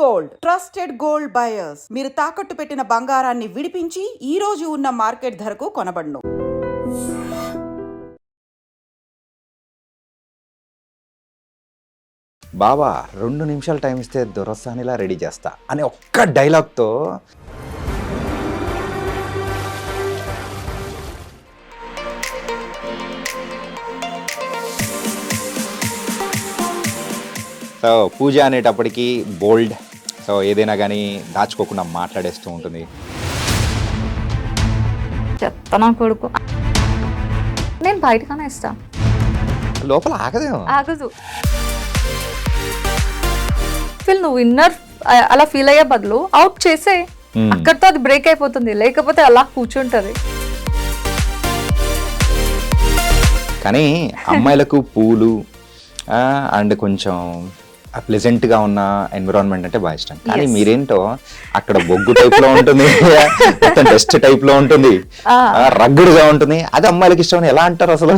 Gold trusted gold buyers మీరు తాకట్టు పెట్టిన బంగారాన్ని విడిపించి ఈ రోజు ఉన్న మార్కెట్ ధరకు కొనబడును. బావా 2 నిమిషాలు టైం ఇస్తే దొరసానిలా రెడీ చేస్తా అనే ఒక్క డైలాగ్తో సో పూజ అనేటప్పటికీ బోల్డ్, సో ఏదైనా కానీ దాచుకోకుండా మాట్లాడేస్తూ ఉంటుంది. చెత్త నా కొడుకు, నేను బయటకనే ఇస్తా, లోపల ఆగదేమో. ఆగదు. ఫీల్ నువ్వు ఇన్నర్ అలా ఫీల్ అయ్యే బదులు అవుట్ చేసే, అక్కడితో అది బ్రేక్ అయిపోతుంది, లేకపోతే అలా కూర్చుంటది. కానీ అమ్మాయిలకు పూలు అండ్ కొంచెం ప్లెజెంట్గా ఉన్న ఎన్విరాన్మెంట్ అంటే బాగా ఇష్టం. కానీ మీరేంటో అక్కడ బొగ్గు టైప్లో ఉంటుంది, మొత్తం డస్ట్ టైప్లో ఉంటుంది, రగ్గుడుగా ఉంటుంది. అది అమ్మాయిలకి ఇష్టం అని ఎలా అంటారు అసలు?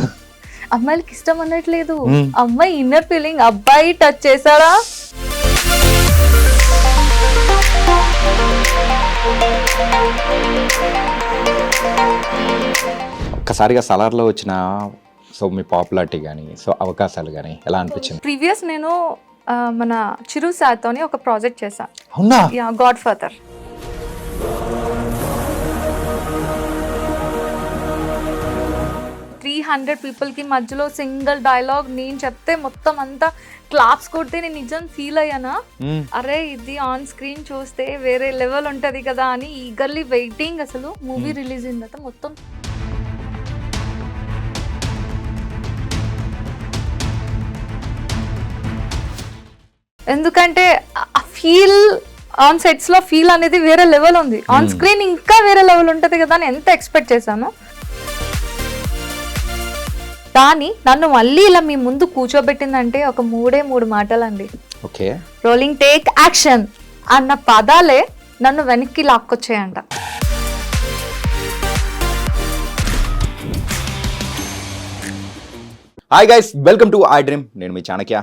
అమ్మాయిలకి ఇష్టం అనట్లేదు, అమ్మాయి ఇన్నర్ ఫీలింగ్ అబ్బాయి టచ్ చేశాడా. ఒక్కసారిగా సలార్లో వచ్చిన సో మీ పాపులారిటీ కానీ సో అవకాశాలు కానీ ఎలా అనిపించింది? ప్రీవియస్ నేను మన చిరు సార్తోని ఒక ప్రాజెక్ట్ చేశాను. అవునా? Yeah, God father. పీపుల్కి మధ్యలో సింగిల్ డైలాగ్ నేను చెప్తే మొత్తం అంతా క్లాప్స్ కొడితే నేను నిజం ఫీల్ అయ్యానా, అరే ఇది ఆన్ స్క్రీన్ చూస్తే వేరే లెవెల్ ఉంటది కదా అని ఈగర్లీ వెయిటింగ్. అసలు మూవీ రిలీజ్ అయిన తర్వాత మొత్తం ఎందుకంటే ఆ ఫీల్ ఆన్ సెట్స్ లో ఫీల్ అనేది వేరే లెవెల్ ఉంది, ఆన్ స్క్రీన్ ఇంకా వేరే లెవెల్ ఉంటది కదా అని ఎంత ఎక్స్పెక్ట్ చేశాను. కానీ నన్ను మళ్ళీ ఇలా మీ ముందు కూర్చోబెట్టిందంటే ఒక 3 మాటలండి. ఓకే, రోలింగ్ టేక్ యాక్షన్ అన్న పదాలే నన్ను వెనక్కి లాక్కొచ్చాయంట. Hi guys, welcome to I Dream. నేను మీ చాణక్య.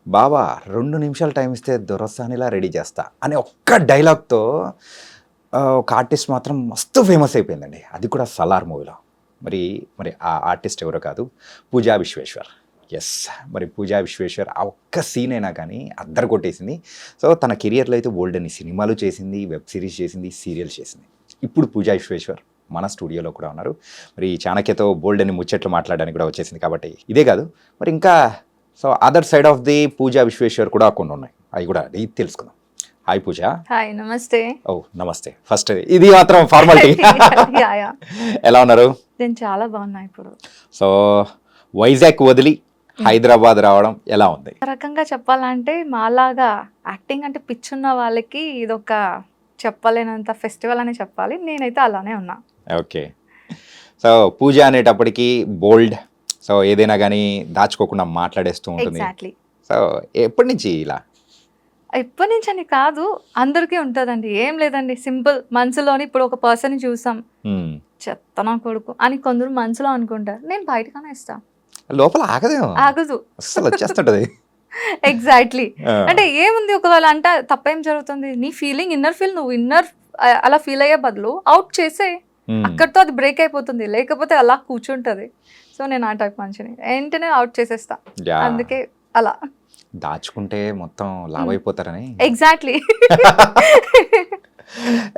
బావా 2 నిమిషాలు టైం ఇస్తే దొరసానిలా రెడీ చేస్తా అనే ఒక్క డైలాగ్తో ఒక ఆర్టిస్ట్ మాత్రం మస్తు ఫేమస్ అయిపోయిందండి, అది కూడా సలార్ మూవీలో. మరి ఆ ఆర్టిస్ట్ ఎవరో కాదు, పూజా విశ్వేశ్వర్. ఎస్, మరి పూజా విశ్వేశ్వర్ ఆ ఒక్క సీన్ అయినా కానీ అద్దరు కొట్టేసింది. సో తన కెరియర్లో అయితే బోల్డ్ అని సినిమాలు చేసింది, వెబ్ సిరీస్ చేసింది, సీరియల్స్ చేసింది. ఇప్పుడు పూజా విశ్వేశ్వర్ మన స్టూడియోలో కూడా ఉన్నారు. మరి చాణక్యతో బోల్డ్ అని ముచ్చట్లు మాట్లాడడానికి కూడా వచ్చేసింది. కాబట్టి ఇదే కాదు, మరి ఇంకా so other side of the Pooja Vishweshwar కూడా కొన్ని ఉన్నాయి, అవి కూడా తెలుసుకుందాం. హాయ్ పూజ. హాయ్, నమస్తే. ఓ నమస్తే. ఫస్ట్ ఇది మాత్రం ఫార్మాలిటీ. ఎలా ఉన్నారు? నేను చాలా బాగున్నా. ఇప్పుడు సో వైజాగ్ వదిలి హైదరాబాద్ రావడం ఎలా ఉంది? ఒక రకంగా చెప్పాలంటే మాలాగా యాక్టింగ్ అంటే పిచ్చున్న వాళ్ళకి ఇదొక చెప్పలేనంత ఫెస్టివల్ అని చెప్పాలి. నేనైతే అలానే ఉన్నా. ఓకే, సో పూజ అనేటప్పటికీ బోల్డ్, సో ఏదైనా కానీ దాచుకోకుండా మాట్లాడేస్తూ ఉంటుంది. ఎగ్జాక్ట్లీ. సో ఎప్పటి నుంచి ఇలా? ఎప్పటి నుంచి అని కాదు, అందరికీ ఉంటుందండి. ఏం లేదండి, సింపుల్ మనసులోని ఇప్పుడు ఒక పర్సన్ చూసాం, చెత్త నా కొడుకు అని కొందరు మనసులో అనుకుంటారు, నేను బయటకనే ఇస్తా, లోపల ఆగదేమో. ఆగదు, అసలు వచ్చేస్తుంటది. ఎగ్జాక్ట్లీ. అంటే ఏముంది, ఒకవేళ అంటే తప్పేం జరుగుతుంది, నీ ఫీలింగ్ ఇన్నర్ ఫీల్ నువ్వు ఇన్నర్ అలా ఫీల్ అయ్యే బదులు అవుట్ చేసే, అక్కడితో అది బ్రేక్ అయిపోతుంది, లేకపోతే అలా కూర్చుంటది. సో నేను ఆ టైప్ మనిషిని, వెంటనే అవుట్ చేసేస్తా. అందుకే అలా దాచుకుంటే మొత్తం లావ్ అయిపోతారని. ఎగ్జాక్ట్లీ.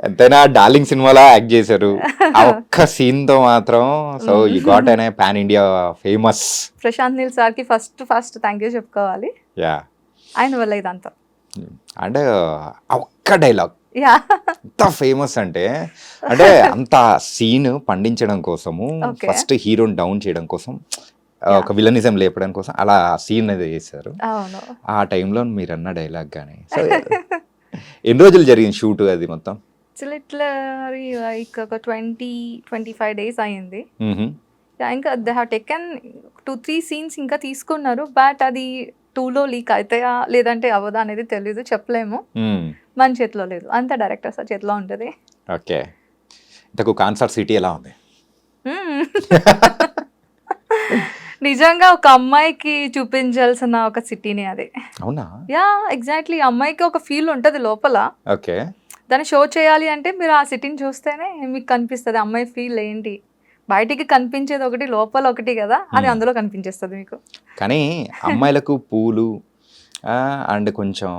ఎంతైనా డార్లింగ్ సినిమాలో యాక్ట్ చేశారు, ఆ ఒక్క సీన్ తో మాత్రం సో యు గాట్ అనే pan India famous. Prashanth Neel sir కి ఫస్ట్ థ్యాంక్ యూ చెప్పుకోవాలి. యా, ఆయన వల్ల ఇదంతా. అంటే ఆ ఒక్క డైలాగ్ ఎంత ఫేమస్ అంటే అంత సీన్ పండించడం కోసము, ఫస్ట్ హీరోని డౌన్ చేయడం కోసం, ఒక విలనిజం లేపడం కోసం అలా సీన్ అది చేశారు. ఆ టైంలో మీరు అన్న డైలాగ్ కానీ. సో ఎన్ని రోజులు జరిగింది షూట్ అది మొత్తం? లైక్ ఒక 20-25 days అయ్యింది. ఇంకా దే హ్యావ్ టేకెన్ 2-3 scenes ఇంకా తీసుకున్నారు. బట్ అది 2లో లీక్ అవుతాయా లేదంటే అవ్వదా అనేది తెలీదు, చెప్పలేము. మన చేతిలో లేదు, అంత డైరెక్టర్ సార్ చేతిలో ఉంటుంది. ఓకే, ఇంతకు కాన్సర్ట్ సిటీ ఎలా ఉంది? నిజంగా ఒక అమ్మాయికి చూపించాల్సిన ఒక సిటీని అది. అవునా? యా ఎగ్జాక్ట్లీ, అమ్మాయికి ఒక ఫీల్ ఉంటుంది లోపల, ఓకే. దాన్ని షో చేయాలి అంటే మీరు ఆ సిటీని చూస్తేనే మీకు కనిపిస్తుంది అమ్మాయి ఫీల్ ఏంటి. బయటికి కనిపించేది ఒకటి, లోపల ఒకటి కదా, అది అందులో కనిపించేస్తుంది మీకు. కానీ అమ్మాయిలకు పూలు అండ్ కొంచెం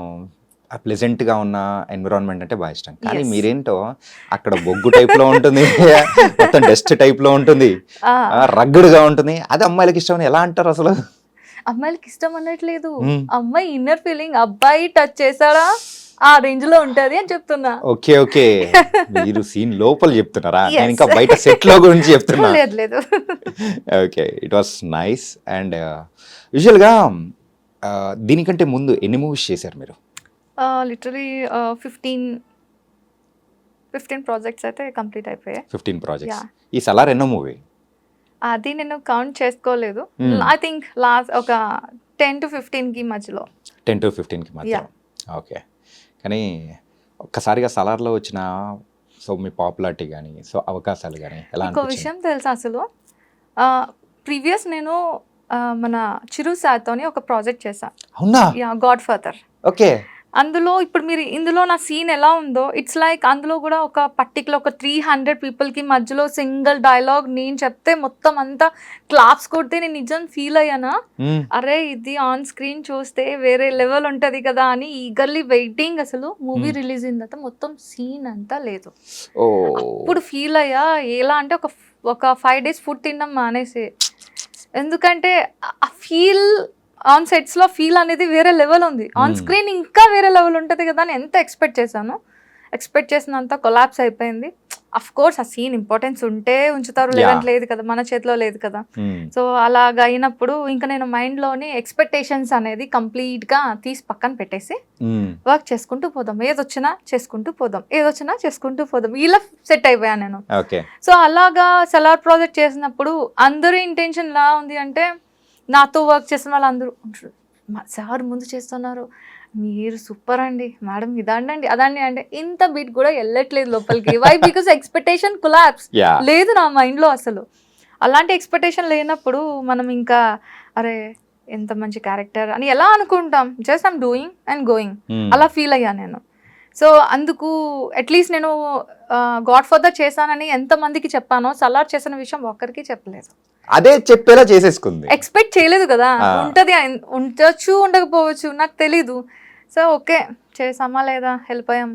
ప్లెజెంట్గా ఉన్న ఎన్విరాన్మెంట్ అంటే బాగా ఇష్టం. కానీ Yes. మీరేంటో అక్కడ బొగ్గు టైప్లో ఉంటుంది, మొత్తం డస్ట్ టైప్లో ఉంటుంది, రగ్గుడుగా ఉంటుంది. అది అమ్మాయిలకు ఇష్టం అని ఎలా అంటారు అసలు? అమ్మాయిలకి ఇష్టం అనట్లేదు, Hmm. అమ్మాయి ఇన్నర్ ఫీలింగ్ అబ్బాయి టచ్ చేశాడా ఆ రేంజ్ లో ఉంటది అని చెప్తున్నా. ఓకే ఓకే, మీరు సీన్ లోపల చెప్తున్నారా? Yes. నేను ఇంకా బయట సెట్లో గురించి చెప్తున్నా. లేదు లేదు. Okay, it was nice. And యూజువల్గా దీనికంటే ముందు ఎన్ని మూవీస్ చేశారు మీరు? లిటరలీ 15 ప్రాజెక్ట్స్ అయితే కంప్లీట్ అయిపోయాయి. 15 ప్రాజెక్ట్స్. Yeah. ఈ సలార్ ఎన్నో మూవీ? అది నేను కౌంట్ చేసుకోలేదు. ఐ థింక్ లాస్ట్ ఒక 10 to 15 కి మధ్యలో. 10 to 15కి మధ్య. Yeah. ఓకే. కానీ ఒక్కసారిగా సలార్లో వచ్చిన సో మీ పాపులారిటీ కానీ సో అవకాశాలు కానీ ఎలా ఇంకో అనిపించింది? విషయం తెలుసా అసలు, ప్రీవియస్ నేను మన చిరు సార్తోని ఒక ప్రాజెక్ట్ చేశాను. అవునా? Yeah, God father. ఓకే. అందులో ఇప్పుడు మీరు ఇందులో నా సీన్ ఎలా ఉందో ఇట్స్ లైక్ అందులో కూడా ఒక పర్టికులర్ ఒక 300 పీపుల్కి మధ్యలో సింగిల్ డైలాగ్ నేను చెప్తే మొత్తం అంతా క్లాప్స్ కొడితే నేను నిజం ఫీల్ అయ్యానా, అరే ఇది ఆన్ స్క్రీన్ చూస్తే వేరే లెవెల్ ఉంటుంది కదా అని ఈగర్లీ వెయిటింగ్. అసలు మూవీ రిలీజ్ అయిన తర్వాత మొత్తం సీన్ అంతా లేదు. ఓ, ఇప్పుడు ఫీల్ అయ్యా ఎలా అంటే ఒక 5 days ఫుడ్ తినడం మానేసి, ఎందుకంటే ఆ ఫీల్ ఆన్ సెట్స్లో ఫీల్ అనేది వేరే లెవెల్ ఉంది, ఆన్ స్క్రీన్ ఇంకా వేరే లెవెల్ ఉంటుంది కదా అని ఎంత ఎక్స్పెక్ట్ చేశాను. ఎక్స్పెక్ట్ చేసినంత కొలాప్స్ అయిపోయింది. అఫ్ కోర్స్ ఆ సీన్ ఇంపార్టెన్స్ ఉంటే ఉంచుతారు, లేదంటే లేదు కదా, మన చేతిలో లేదు కదా. సో అలాగ అయినప్పుడు ఇంకా నేను మైండ్లోని ఎక్స్పెక్టేషన్స్ అనేది కంప్లీట్గా తీసి పక్కన పెట్టేసి వర్క్ చేసుకుంటూ పోదాం, ఏదొచ్చినా చేసుకుంటూ పోదాం, ఏదొచ్చినా చేసుకుంటూ పోదాం, ఇలా సెట్ అయిపోయాను నేను. ఓకే. సో అలాగా సలార్ ప్రాజెక్ట్ చేసినప్పుడు అందరి ఇంటెన్షన్ ఎలా ఉంది అంటే, నాతో వర్క్ చేసిన వాళ్ళందరూ సార్ ముందు చేస్తున్నారు, మీరు సూపర్ అండి మేడం, ఇదండి అదండి అంటే ఇంత బీట్ కూడా వెళ్ళట్లేదు లోపలికి. వై? బికాస్ ఎక్స్పెక్టేషన్ కొలాప్స్ లేదు నా మైండ్లో అసలు. అలాంటి ఎక్స్పెక్టేషన్ లేనప్పుడు మనం ఇంకా అరే ఎంత మంచి క్యారెక్టర్ అని ఎలా అనుకుంటాం, just I'm doing and going, అలా ఫీల్ అయ్యా నేను. సో అందుకు అట్లీస్ట్ నేను గాడ్ ఫాదర్ చేశానని ఎంతమందికి చెప్పానో సలార్ చేసిన విషయం ఒక్కరికి చెప్పలేదు. అదే చెప్పేలా చేసేసుకుంది. ఎక్స్పెక్ట్ చేయలేదు కదా, ఉంటది ఉండొచ్చు ఉండకపోవచ్చు నాకు తెలీదు. సో ఓకే చేసామా లేదా వెళ్ళిపోయాం.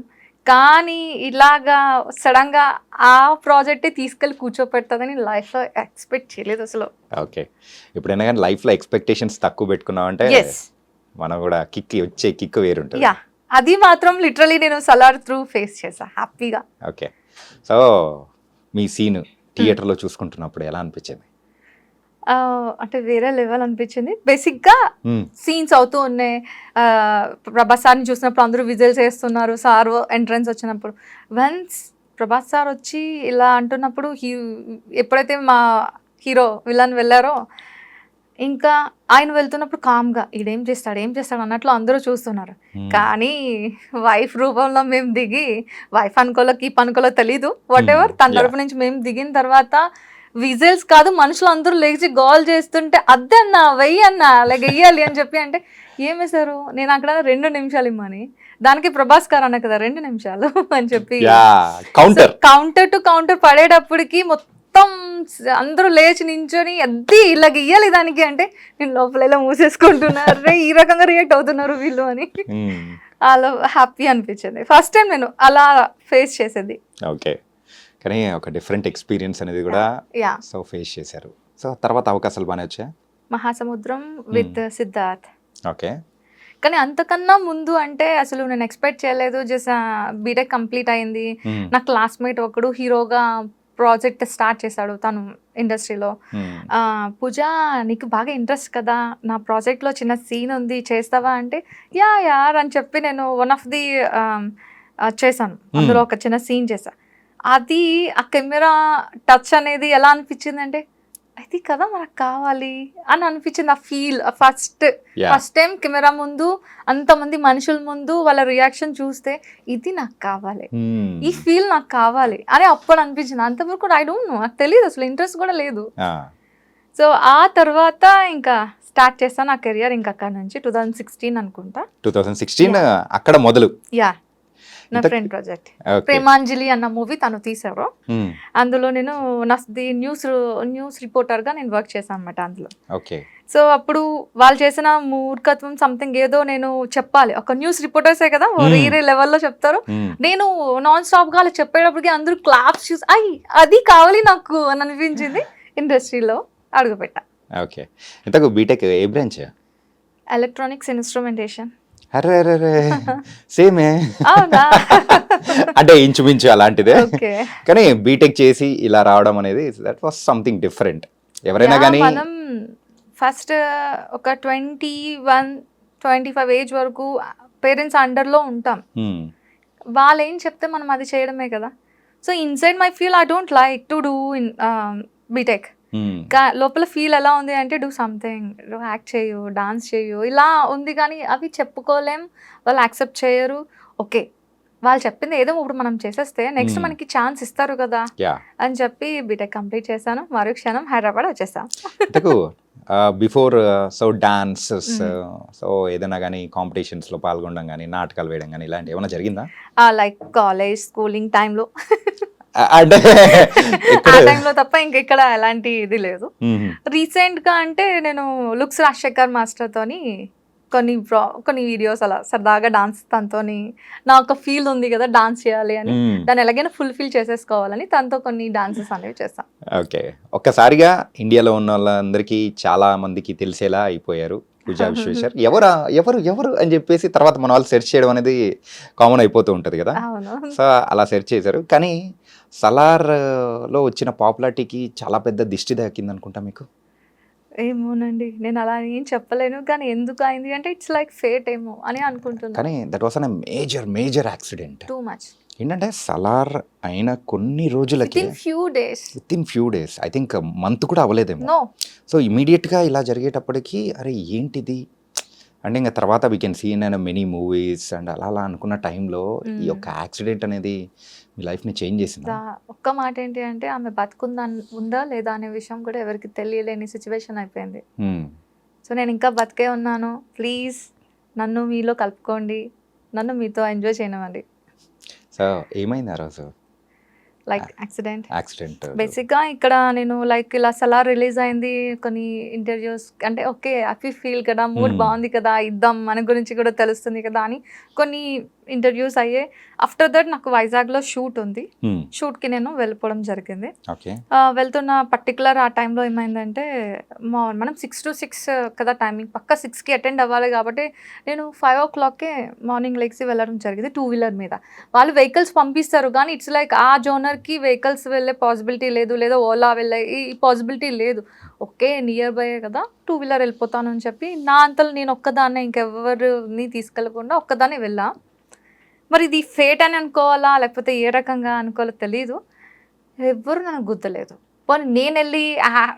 కానీ ఇలాగా సడన్గా ఆ ప్రాజెక్టే తీసుకెళ్ళి కూర్చోపెడతాదని లైఫ్లో ఎక్స్పెక్ట్ చేయలేదు అసలు. ఓకే. ఎప్పుడైనా కానీ లైఫ్లో ఎక్స్పెక్టేషన్స్ తక్కువ పెట్టుకున్నామంటే మనం కూడా వచ్చే కిక్ వేరుంటుంది. యా, అది మాత్రం లిటరలీ నేను సలార్ త్రూ ఫేస్ చేసా హ్యాపీగా. ఓకే. సో మీ సీన్ థియేటర్లో చూసుకుంటున్నప్పుడు ఎలా అనిపించింది? అంటే వేరే లెవెల్ అనిపించింది. బేసిక్గా సీన్స్ అవుతూ ఉన్నాయి, ప్రభాస్ సార్ని చూసినప్పుడు అందరూ విజిల్స్ వేస్తున్నారు, సార్ ఎంట్రన్స్ వచ్చినప్పుడు వన్స్ ప్రభాస్ సార్ వచ్చి ఇలా అంటున్నప్పుడు ఎప్పుడైతే మా హీరో విలన్ వెళ్ళారో ఇంకా ఆయన వెళ్తున్నప్పుడు కామ్గా ఈడేం చేస్తాడు అన్నట్లు అందరూ చూస్తున్నారు. కానీ వైఫ్ రూపంలో మేము దిగి, వైఫ్ అనుకోలో కీప్ అనుకోలో తెలీదు, వాట్ ఎవర్, తన తరపు నుంచి మేము దిగిన తర్వాత విజిల్స్ కాదు మనుషులు అందరూ లేచి గోల్ చేస్తుంటే అద్దే అన్న వెయ్యి అన్న అలాగే వెయ్యాలి అని చెప్పి అంటే ఏం వేశారు, నేను అక్కడ 2 నిమిషాలు ఇమ్మని, దానికి ప్రభాస్ గారు అన్న కదా 2 నిమిషాలు అని చెప్పి కౌంటర్ టు కౌంటర్ పడేటప్పటికి మొత్తం అందరూ లేచి నించొని అద్దీ ఇలా గీయాలి దానికి అంటే నేను లోపల ఇలా మూసేసుకుంటున్నారు, ఈ రకంగా రియాక్ట్ అవుతున్నారు వీళ్ళు అని అలా హ్యాపీ అనిపించింది. ఫస్ట్ టైం నేను అలా ఫేస్ చేసేది. ఓకే. కానీ ఒక డిఫరెంట్ ఎక్స్పీరియన్స్ అనేది కూడా సో ఫేస్ చేశారు. సో తర్వాత అవకాశాలు బాగానే వచ్చాయి. మహాసముద్రం విత్ సిద్ధార్థ్. ఓకే. కానీ అంతకన్నా ముందు అంటే అసలు నేను ఎక్స్పెక్ట్ చేయలేదు. జస్ట్ బీటెక్ కంప్లీట్ అయింది, నా క్లాస్మేట్ ఒకడు హీరోగా ప్రాజెక్ట్ స్టార్ట్ చేశాడు తను ఇండస్ట్రీలో. పూజ నీకు బాగా ఇంట్రెస్ట్ కదా, నా ప్రాజెక్ట్లో చిన్న సీన్ ఉంది చేస్తావా అంటే యార్ అని చెప్పి నేను వన్ ఆఫ్ ది చేశాను. అందులో ఒక చిన్న సీన్ చేశా. అది ఆ కెమెరా టచ్ అనేది ఎలా అనిపించింది అంటే అది కదా మనకు కావాలి అని అనిపించింది. ఆ ఫీల్ ఫస్ట్ టైం కెమెరా ముందు అంతమంది మనుషుల ముందు వాళ్ళ రియాక్షన్ చూస్తే ఇది నాకు కావాలి, ఈ ఫీల్ నాకు కావాలి అని అప్పుడు అనిపించింది. అంతవరకు ఐ డోంట్ నో, నాకు తెలియదు అసలు, ఇంట్రెస్ట్ కూడా లేదు. సో ఆ తర్వాత ఇంకా స్టార్ట్ చేస్తాను నా కెరియర్ ఇంకా అక్కడ నుంచి 2016 అనుకుంటా. 2016 అక్కడ మొదలు. యా, నా ఇంతకీ- ఫ్రెండ్ ప్రాజెక్ట్ ఓకే. ప్రేమాంజలి అన్న మూవీ తను తీశారు. అందులో నేను నాది న్యూస్ రిపోర్టర్గా నేను వర్క్ చేశాను అనమాట అందులో. ఓకే. సో అప్పుడు వాళ్ళు చేసిన మూర్ఖత్వం సంథింగ్ ఏదో నేను చెప్పాలి, ఒక న్యూస్ రిపోర్టర్సే కదా వేరే లెవెల్లో చెప్తారు. నేను నాన్ స్టాప్గా అలా చెప్పేటప్పటికి అందరూ క్లాప్స్ చూసి అది కావాలి నాకు అని అనిపించింది. ఇండస్ట్రీలో అడుగుపెట్టా. ఓకే. ఇంతకు బీటెక్ ఏ బ్రాంచ్? Electronics instrumentation. అరే అరే అరే సేమే. అవునా? అంటే ఇంచుమించు అలాంటిదే. ఓకే. కానీ బీటెక్ చేసి ఇలా రావడం అనేది దట్ వాస్ సంథింగ్ డిఫరెంట్. ఎవరైనా కానీ మనం ఫస్ట్ ఒక 21-25 ఏజ్ వరకు పేరెంట్స్ అండర్లో ఉంటాం. వాళ్ళు ఏం చెప్తే మనం అది చేయడమే కదా. So inside my feel I don't like to do in BTech. లోపల ఫీల్ ఎలా ఉంది అంటే డూ సంథింగ్, యాక్ట్ చేయు, డాన్స్ చేయు, ఇలా ఉంది. కానీ అవి చెప్పుకోలేం, వాళ్ళు యాక్సెప్ట్ చేయరు. ఓకే, వాళ్ళు చెప్పింది ఏదో ఇప్పుడు మనం చేసేస్తే నెక్స్ట్ మనకి ఛాన్స్ ఇస్తారు కదా అని చెప్పి బీటెక్ కంప్లీట్ చేశాను. మరో క్షణం హైదరాబాద్ వచ్చేసాను. బిఫోర్ సో డాన్సెస్, సో ఏదైనా కానీ కాంపిటీషన్స్లో పాల్గొనడం కానీ నాటకాలు వేయడం కానీ ఇలాంటి ఏమైనా జరిగిందా? లైక్ కాలేజ్ స్కూలింగ్ టైంలో అంటే ఆ టైంలో తప్ప ఇంకెక్కడ ఎలాంటి ఇది లేదు. రీసెంట్ గా అంటే నేను లుక్స్ రాజశేఖర్ మాస్టర్ తోని కొన్ని వీడియోస్ అలా సరదాగా డాన్స్ తనతోని నా ఒక ఫీల్ ఉంది కదా డాన్స్ చేయాలి అని, దాన్ని ఎలాగైనా ఫుల్ఫిల్ చేసేసుకోవాలని తనతో కొన్ని డాన్సెస్ అనేవి చేస్తాను. ఓకే. ఒక్కసారిగా ఇండియాలో ఉన్న వాళ్ళందరికీ చాలా మందికి తెలిసేలా అయిపోయారు పూజా విశ్వేశ్వర్. ఎవరు అని చెప్పేసి తర్వాత మన వాళ్ళు సెర్చ్ చేయడం అనేది కామన్ అయిపోతూ ఉంటుంది కదా. సో అలా సెర్చ్ చేశారు. కానీ సలార్లో వచ్చిన పాపులారిటీకి చాలా పెద్ద దిష్టి తాకింది అనుకుంటా మీకు. ఏమోనండి, నేను అలా ఏం చెప్పలేను. కానీ ఎందుకు అయింది అంటే ఇట్స్ లైక్ ఫేట్ ఏమో అని అనుకుంటున్నాను. కానీ that was an major accident. Too much. ఏంటంటే సలార్ అయిన కొన్ని రోజులకి with in few days I think month కూడా అవ్వలేదేమో. సో ఇమీడియట్గా ఇలా జరిగేటప్పటికి అరే ఏంటిది అంటే ఇంకా తర్వాత we can see in many movies and అలా అనుకున్న టైంలో ఈ యొక్క యాక్సిడెంట్ అనేది మీ లైఫ్ని చేంజ్ చేసింది. ఒక్క మాట ఏంటి అంటే ఆమె ఉందా లేదా అనే విషయం కూడా ఎవరికి తెలియలేని సిచ్యువేషన్ అయిపోయింది. సో నేను ఇంకా బతికే ఉన్నాను, ప్లీజ్ నన్ను మీలో కలుపుకోండి, నన్ను మీతో ఎంజాయ్ చేయనివ్వండి. సో ఏమైంది ఆ రోజు? Like accident. బేసిక్గా ఇక్కడ నేను లైక్ ఇలా సలార్ రిలీజ్ అయింది, కొన్ని ఇంటర్వ్యూస్ అంటే ఓకే హ్యాపీ ఫీల్ కదా, మూడ్ బాగుంది కదా, ఇద్దాం మన గురించి కూడా తెలుస్తుంది కదా అని కొన్ని ఇంటర్వ్యూస్ అయ్యాయి. ఆఫ్టర్ దట్ నాకు వైజాగ్లో షూట్ ఉంది, షూట్కి నేను వెళ్ళిపోవడం జరిగింది. వెళ్తున్న పర్టికులర్ ఆ టైంలో ఏమైందంటే మనం 6 to 6 కదా టైమింగ్, పక్క 6కి అటెండ్ అవ్వాలి కాబట్టి నేను 5 o'clockకే మార్నింగ్ లెగ్సి వెళ్ళడం జరిగింది 2-wheeler మీద. వాళ్ళు వెహికల్స్ పంపిస్తారు కానీ ఇట్స్ లైక్ ఆ జోనర్కి వెహికల్స్ వెళ్ళే పాసిబిలిటీ లేదు, లేదా ఓలా వెళ్ళే ఈ పాసిబిలిటీ లేదు. ఓకే నియర్ బై కదా 2-wheeler వెళ్ళిపోతాను అని చెప్పి నా అంతలో నేను ఒక్కదాన్నే, ఇంకెవరిని తీసుకెళ్లకుండా ఒక్కదాన్నే వెళ్ళా. మరి ఇది ఫేట్ అని అనుకోవాలా లేకపోతే ఏ రకంగా అనుకోవాలో తెలీదు, ఎవ్వరు నన్ను గుద్దలేదు. పోనీ నేను వెళ్ళి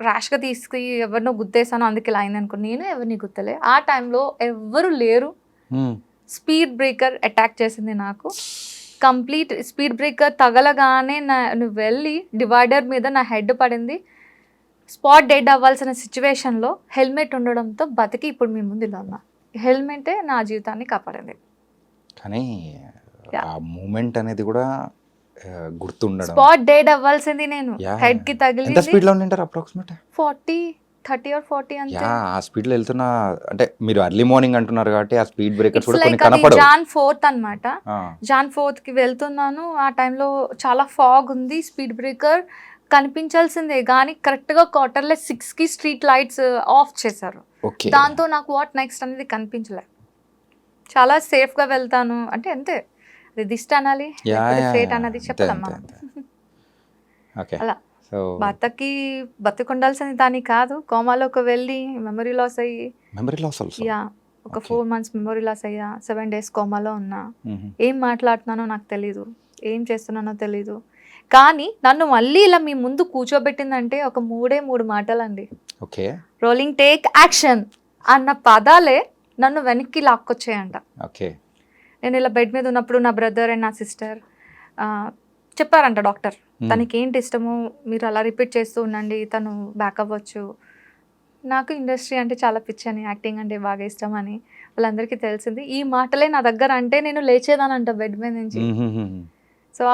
ర్యాష్గా తీసుకు ఎవరినో గుద్దేశాను అందుకే ఇలా అయింది అనుకో, నేను ఎవరిని గుద్దలే. ఆ టైంలో ఎవ్వరు లేరు. స్పీడ్ బ్రేకర్ అటాక్ చేసింది నాకు. కంప్లీట్ స్పీడ్ బ్రేకర్ తగలగానే నువ్వు వెళ్ళి డివైడర్ మీద నా హెడ్ పడింది. స్పాట్ డెడ్ అవ్వాల్సిన సిచ్యువేషన్లో హెల్మెట్ ఉండడంతో బతికి ఇప్పుడు మీ ముందు ఇలా ఉన్నా. హెల్మెటే నా జీవితాన్ని కాపాడింది. కానీ ఆ మూమెంట్ అనేది కూడా గుర్తుండడం. స్పాట్ డెడ్ అవ్వాల్సింది నేను, హెడ్ కి తగిలింది. ఎంత స్పీడ్ లో ఉంటారు అప్రాక్సిమేట్? 30 or 40 అంతే. ఆ స్పీడ్ లో వెళ్తున్నా అంటే మీరు ఎర్లీ మార్నింగ్ అంటున్నారు కాబట్టి ఆ స్పీడ్ బ్రేకర్స్ కూడా కొన్ని కనపడవు. జాన్ 4th అన్నమాట. జాన్ 4th కి వెళ్తున్నాను, ఆ టైంలో చాలా ఫాగ్ ఉంది, స్పీడ్ బ్రేకర్ కనిపించాల్సిందే కానీ కరెక్ట్ గా క్వార్టర్లెస్ 6కి స్ట్రీట్ లైట్స్ ఆఫ్ చేశారు. దాంతో నాకు వాట్ నెక్స్ట్ అనేది కనిపించలేదు. చాలా సేఫ్ గా వెళ్తాను అంటే అంతే, అది దిష్టి అనాలి ఫేట్ అన్నది చెప్పలేం మనం. అలా బతికుండాల్సింది దాని కాదు, కోమాలోకి వెళ్ళి మెమరీ లాస్ అయ్యి ఒక 4 months మెమరీ లాస్ అయ్యా, 7 days కోమాలో ఉన్నా. ఏం మాట్లాడుతున్నానో నాకు తెలీదు, ఏం చేస్తున్నానో తెలీదు. కానీ నన్ను మళ్ళీ ఇలా మీ ముందు కూర్చోబెట్టిందంటే ఒక 3 మాటలండి. రోలింగ్ టేక్ యాక్షన్ అన్న పదాలే నన్ను వెనక్కి లాక్కొచ్చాయంట. నేను ఇలా బెడ్ మీద ఉన్నప్పుడు నా బ్రదర్ అండ్ నా సిస్టర్ చెప్పారంట డాక్టర్, తనకి ఏంటి ఇష్టమో మీరు అలా రిపీట్ చేస్తూ ఉండండి, తను బ్యాక్ అవ్వచ్చు, నాకు ఇండస్ట్రీ అంటే చాలా పిచ్చి అని, యాక్టింగ్ అంటే బాగా ఇష్టం అని వాళ్ళందరికీ తెలిసింది. ఈ మాటలే నా దగ్గర అంటే నేను లేచేదానంట బెడ్ మీద నుంచి. సో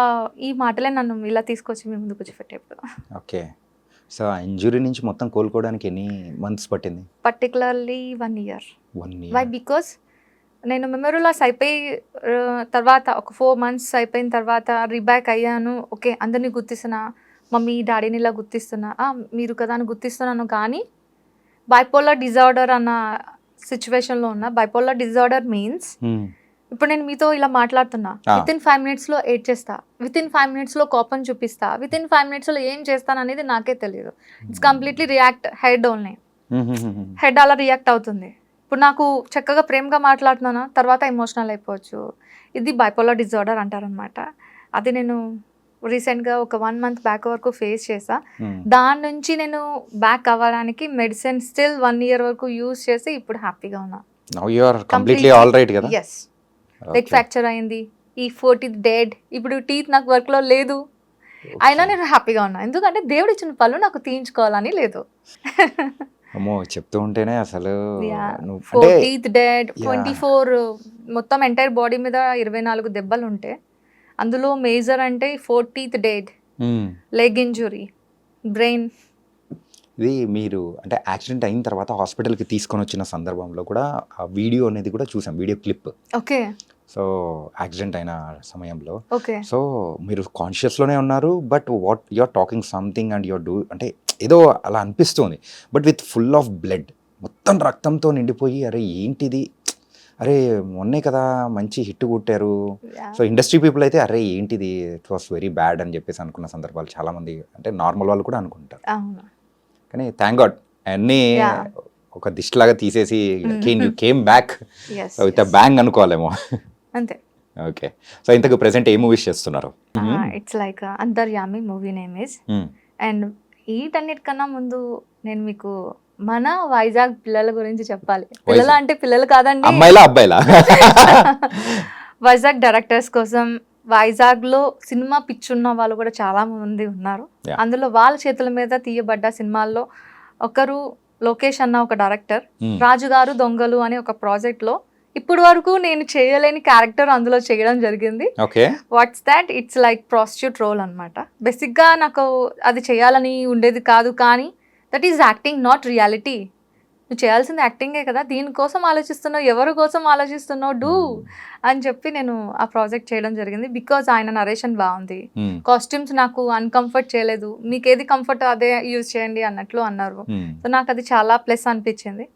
ఈ మాటలే నన్ను ఇలా తీసుకొచ్చి మీ ముందు కూర్చోపెట్టేప్పుడు. ఓకే. సో ఆ ఇంజురీ నుంచి మొత్తం కోలుకోవడానికి ఎన్ని మంత్స్ పట్టింది? Particularly 1 year. 1 why? year. Because నేను మెమరీ లాస్ అయిపోయి తర్వాత ఒక 4 months అయిపోయిన తర్వాత రీబ్యాక్ అయ్యాను. ఓకే, అందరినీ గుర్తిస్తున్నా, మమ్మీ డాడీని ఇలా గుర్తిస్తున్నా, మీరు కదా అని గుర్తిస్తున్నాను. కానీ బైపోలర్ డిజార్డర్ అన్న సిచ్యువేషన్లో ఉన్న. బైపోలర్ డిజార్డర్ మీన్స్ ఇప్పుడు నేను మీతో ఇలా మాట్లాడుతున్నా, విత్ ఇన్ 5 minutes ఏడ్ చేస్తా, విత్ ఇన్ 5 minutes కోపం చూపిస్తా, విత్ ఇన్ 5 minutes ఏం చేస్తాను అనేది నాకే తెలియదు. It's completely react head only. Head అలా రియాక్ట్ అవుతుంది. ఇప్పుడు నాకు చక్కగా ప్రేమగా మాట్లాడుతున్నాను, తర్వాత ఎమోషనల్ అయిపోవచ్చు. ఇది బైపోలర్ డిజార్డర్ అంటారనమాట. అది నేను రీసెంట్గా ఒక 1 month బ్యాక్ వరకు ఫేస్ చేసా. దాని నుంచి నేను బ్యాక్ అవ్వడానికి మెడిసిన్ స్టిల్ 1 year వరకు యూజ్ చేసి ఇప్పుడు హ్యాపీగా ఉన్నా. Now you are completely all right కదా? ఎస్. లెగ్ ఫ్రాక్చర్ అయింది, ఈ 40th డెడ్, ఇప్పుడు టీత్ నాకు వర్క్లో లేదు, అయినా నేను హ్యాపీగా ఉన్నా. ఎందుకంటే దేవుడు ఇచ్చిన పళ్ళు నాకు తీయించుకోవాలని లేదు. అమ్మో, చెప్తూ ఉంటేనే అసలు 40th డెడ్, 24 మొత్తం ఎంటైర్ బాడీ మీద 24 దెబ్బలు ఉంటే అందులో మేజర్ అంటే 40th dead, leg injury, brain. ఇది మీరు అంటే యాక్సిడెంట్ అయిన తర్వాత హాస్పిటల్కి తీసుకొని వచ్చిన సందర్భంలో కూడా ఆ వీడియో అనేది కూడా చూసాం, video clip. Okay. So accident అయిన సమయంలో ఓకే. సో మీరు కాన్షియస్లోనే ఉన్నారు, but what you're talking something and you're do అంటే ఏదో అలా అనిపిస్తుంది, but with full of blood, మొత్తం రక్తంతో నిండిపోయి అరే ఏంటిది, అరే మొన్నే కదా మంచి హిట్ కొట్టారు. సో ఇండస్ట్రీ పీపుల్ అయితే అరే ఏంటిది, ఇట్ వాస్ వెరీ బ్యాడ్ అని చెప్పేసి అనుకున్న సందర్భాలు చాలామంది, అంటే నార్మల్ వాళ్ళు కూడా అనుకుంటారు. కానీ థ్యాంక్ గాడ్ అన్నీ ఒక దిష్టిలాగా తీసేసి you came back with a bang అనుకోవాలేమో. అంతే. ఓకే. సో ఇంతకు ప్రెసెంట్ ఏ మూవీస్ చేస్తున్నారు? It's like Antaryami movie name is. And వీటన్నిటికన్నా ముందు నేను మీకు మన వైజాగ్ పిల్లల గురించి చెప్పాలి. పిల్లల అంటే పిల్లలు కాదండి, అమ్మాయిలా అబ్బాయిలా? వైజాగ్ డైరెక్టర్స్ కోసం వైజాగ్లో సినిమా పిచ్చున్న వాళ్ళు కూడా చాలా మంది ఉన్నారు. అందులో వాళ్ళ చేతుల మీద తీయబడ్డ సినిమాల్లో ఒకరు లోకేష్ అన్న ఒక డైరెక్టర్, రాజుగారు దొంగలు అనే ఒక ప్రాజెక్ట్లో ఇప్పుడు వరకు నేను చేయలేని క్యారెక్టర్ అందులో చేయడం జరిగింది. What's that? It's like prostitute role అనమాట. బేసిక్గా నాకు అది చేయాలని ఉండేది కాదు, కానీ that is acting, not reality. నువ్వు చేయాల్సింది యాక్టింగే కదా, దీనికోసం ఆలోచిస్తున్నావు, ఎవరి కోసం ఆలోచిస్తున్నావు, డూ అని చెప్పి నేను ఆ ప్రాజెక్ట్ చేయడం జరిగింది. బికాజ్ ఆయన నరేషన్ బాగుంది, కాస్ట్యూమ్స్ నాకు అన్కంఫర్ట్ చేయలేదు, మీకు ఏది కంఫర్ట్ అదే యూజ్ చేయండి అన్నట్లు అన్నారు. సో నాకు అది చాలా ప్లస్ అనిపించింది.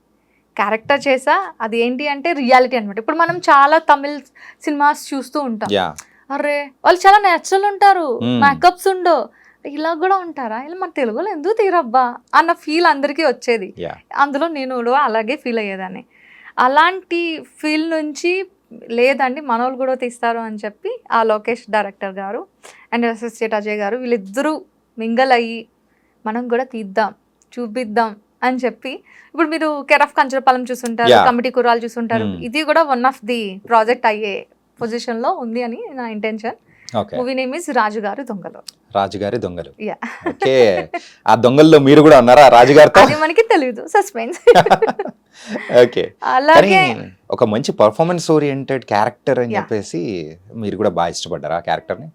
క్యారెక్టర్ చేసా, అది ఏంటి అంటే రియాలిటీ అనమాట. ఇప్పుడు మనం చాలా తమిళ్ సినిమాస్ చూస్తూ ఉంటాం, అరే వాళ్ళు చాలా నేచురల్ ఉంటారు, మేకప్స్ ఉండో, ఇలా కూడా ఉంటారా, ఇలా మన తెలుగులో ఎందుకు తీరబ్బా అన్న ఫీల్ అందరికీ వచ్చేది. అందులో నేను కూడా అలాగే ఫీల్ అయ్యేదాన్ని. అలాంటి ఫీల్ నుంచి లేదండి మనోళ్ళు కూడా తీస్తారు అని చెప్పి ఆ లోకేష్ డైరెక్టర్ గారు అండ్ అసోసియేట్ అజయ్ గారు వీళ్ళిద్దరూ మింగల్ అయ్యి మనం కూడా తీద్దాం, చూపిద్దాం అని చెప్పి, ఇప్పుడు మీరు కేర్ ఆఫ్ కంచరపాలెం చూసుంటారు, కమిటీ కుర్రాలు చూసుంటారు, ఇది కూడా వన్ ఆఫ్ ది ప్రాజెక్ట్ అయ్యే పొజిషన్లో ఉంది అని నా ఇంటెన్షన్. మూవీ నేమ్ ఇస్ రాజుగారి దొంగలు. రాజుగారి దొంగలు. ఓకే. ఆ దొంగల్లో మీరు కూడా ఉన్నారా రాజుగారితో? అది మనకి తెలియదు, సస్పెన్స్. ఓకే. అలాగే ఒక మంచి పర్ఫార్మెన్స్ ఓరియంటెడ్ క్యారెక్టర్ అని చెప్పేసి మీరు కూడా బాగా ఇష్టపడ్డారా ఆ క్యారెక్టర్ ని?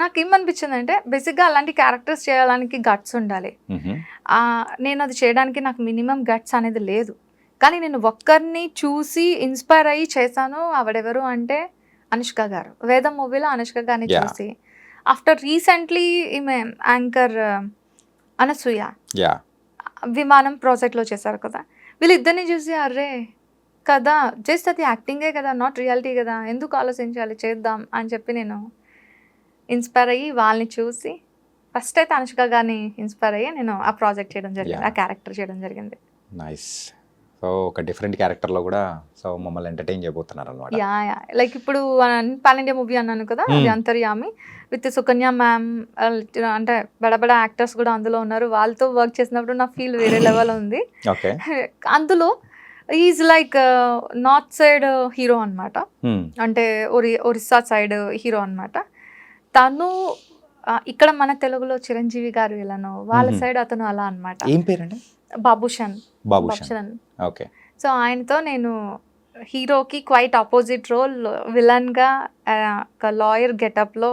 నాకు ఏమనిపించింది అంటే బేసిక్గా అలాంటి క్యారెక్టర్స్ చేయడానికి గట్స్ ఉండాలి. నేను అది చేయడానికి నాకు మినిమం గట్స్ అనేది లేదు, కానీ నేను ఒక్కరిని చూసి ఇన్స్పైర్ అయ్యి చేశాను. ఆవిడెవరు అంటే అనుష్క గారు. వేదం మూవీలో అనుష్క గారిని చూసి, ఆఫ్టర్ రీసెంట్లీ ఈమె యాంకర్ అనసూయ విమానం ప్రాజెక్ట్లో చేశారు కదా, వీళ్ళిద్దరిని చూసి అర్రే కదా జస్ట్ అది యాక్టింగే కదా, నాట్ రియాలిటీ కదా, ఎందుకు ఆలోచించాలి, చేద్దాం అని చెప్పి నేను ఇన్స్పైర్ అయ్యి వాళ్ళని చూసి ఫస్ట్ అయితే అనుష్క గారిని ఇన్స్పైర్ అయ్యి నేను ఆ ప్రాజెక్ట్ చేయడం జరిగింది, ఆ క్యారెక్టర్ చేయడం జరిగింది. నైస్. సో ఒక డిఫరెంట్ క్యారెక్టర్లో కూడా సో మమ్మల్ని ఎంటర్టైన్ చేయబోతున్నారు అనమాట. లైక్ ఇప్పుడు పాన్ ఇండియా మూవీ అన్నాను కదా, అది అంతర్యామి విత్ సుకన్య మ్యామ్, అంటే బడబడ యాక్టర్స్ కూడా అందులో ఉన్నారు. వాళ్ళతో వర్క్ చేసినప్పుడు నా ఫీల్ వేరే లెవెల్ ఉంది. అందులో is like north side hero అనమాట, అంటే ఒరిస్సా సైడ్ హీరో అనమాట. తను ఇక్కడ మన తెలుగులో చిరంజీవి గారు ఎలానో వాళ్ళ సైడ్ అతను అలా అనమాట. ఏం పేరండి? బాబుషన్ బాబుషన్. ఓకే. సో ఆయనతో నేను హీరోకి క్వైట్ ఆపోజిట్ రోల్, విలన్ గా ఒక లాయర్ గెటప్ లో